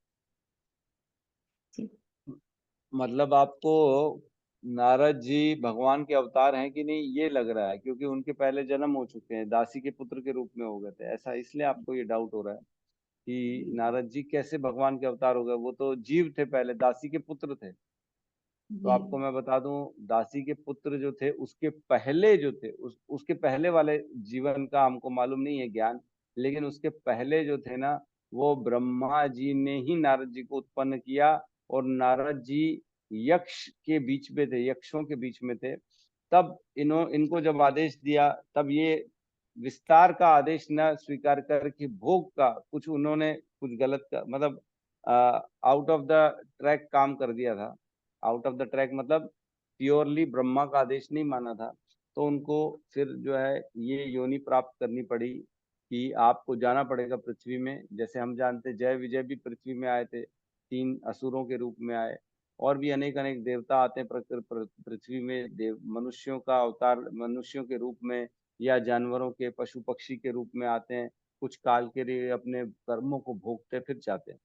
Speaker 1: मतलब आपको नारद जी भगवान के अवतार हैं कि नहीं ये लग रहा है, क्योंकि उनके पहले जन्म हो चुके हैं, दासी के पुत्र के रूप में हो गए थे, ऐसा इसलिए आपको ये डाउट हो रहा है कि नारद जी कैसे भगवान के अवतार हो गए? वो तो जीव थे, पहले दासी के पुत्र थे। तो आपको मैं बता दूं, दासी के पुत्र जो थे उसके पहले जो थे उसके पहले वाले जीवन का हमको मालूम नहीं है ज्ञान, लेकिन उसके पहले जो थे ना, वो ब्रह्मा जी ने ही नारद जी को उत्पन्न किया। और नारद जी यक्ष के बीच में थे, यक्षों के बीच में थे। तब इनको जब आदेश दिया, तब ये विस्तार का आदेश न स्वीकार करके भोग का कुछ उन्होंने कुछ गलत का मतलब आउट ऑफ द ट्रैक काम कर दिया था। आउट ऑफ द ट्रैक मतलब प्योरली ब्रह्मा का आदेश नहीं माना था। तो उनको फिर जो है ये योनि प्राप्त करनी पड़ी कि आपको जाना पड़ेगा पृथ्वी में। जैसे हम जानते जय विजय भी पृथ्वी में आए थे, 3 असुरों के रूप में आए। और भी अनेक अनेक देवता आते हैं पृथ्वी में, देव मनुष्यों का अवतार मनुष्यों के रूप में या जानवरों के पशु पक्षी के रूप में आते हैं। कुछ काल के लिए अपने कर्मों को भोगते फिर जाते हैं।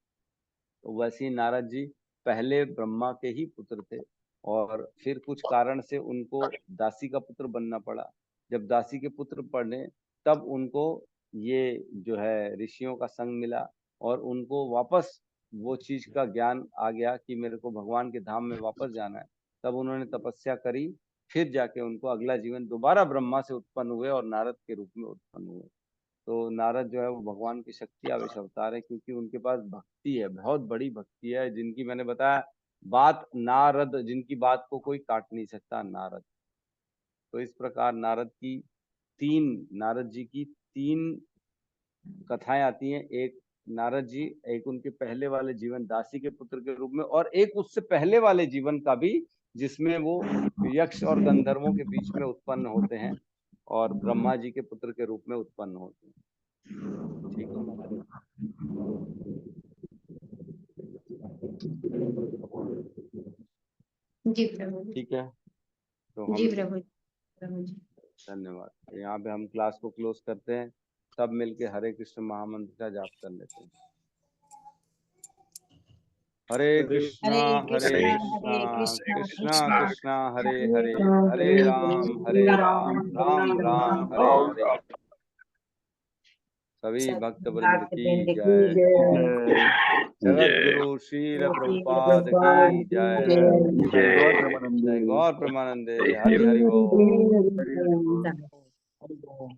Speaker 1: तो वैसे ही नारद जी पहले ब्रह्मा के ही पुत्र थे और फिर कुछ कारण से उनको दासी का पुत्र बनना पड़ा। जब दासी के पुत्र पढ़े तब उनको ये जो है ऋषियों का संग मिला और उनको वापस वो चीज का ज्ञान आ गया कि मेरे को भगवान के धाम में वापस जाना है। तब उन्होंने तपस्या करी, फिर जाके उनको अगला जीवन दोबारा ब्रह्मा से उत्पन्न हुए और नारद के रूप में उत्पन्न हुए। तो नारद जो है वो भगवान की शक्ति आवेश अवतार है, क्योंकि उनके पास भक्ति है, बहुत बड़ी भक्ति है, जिनकी मैंने बताया बात नारद, जिनकी बात को कोई काट नहीं सकता, नारद। तो इस प्रकार नारद जी की 3 कथाएं आती हैं। एक नारद जी, एक उनके पहले वाले जीवन दासी के पुत्र के रूप में, और एक उससे पहले वाले जीवन का भी जिसमें वो यक्ष और गंधर्वों के बीच में उत्पन्न होते हैं और ब्रह्मा जी के पुत्र के रूप में उत्पन्न होते हैं। ठीक है माता जी।
Speaker 5: जी प्रभु जी।
Speaker 1: ठीक है, तो
Speaker 5: जी
Speaker 1: हम
Speaker 5: प्रभु जी।
Speaker 1: धन्यवाद। यहाँ पे हम क्लास को क्लोज करते हैं। सब मिलके हरे कृष्ण महामंत्र का जाप कर लेते हैं। हरे कृष्णा हरे
Speaker 2: हरे
Speaker 1: कृष्णा
Speaker 2: कृष्णा
Speaker 1: कृष्णा कृष्णा हरे हरे, हरे राम राम राम हरे हरे। सभी भक्त वृंद की जय। जगत गुरु श्रील प्रभुपाद की जय। जय गौर प्रेमानंदे। हरि हरि बोल।
Speaker 2: हरि बोल।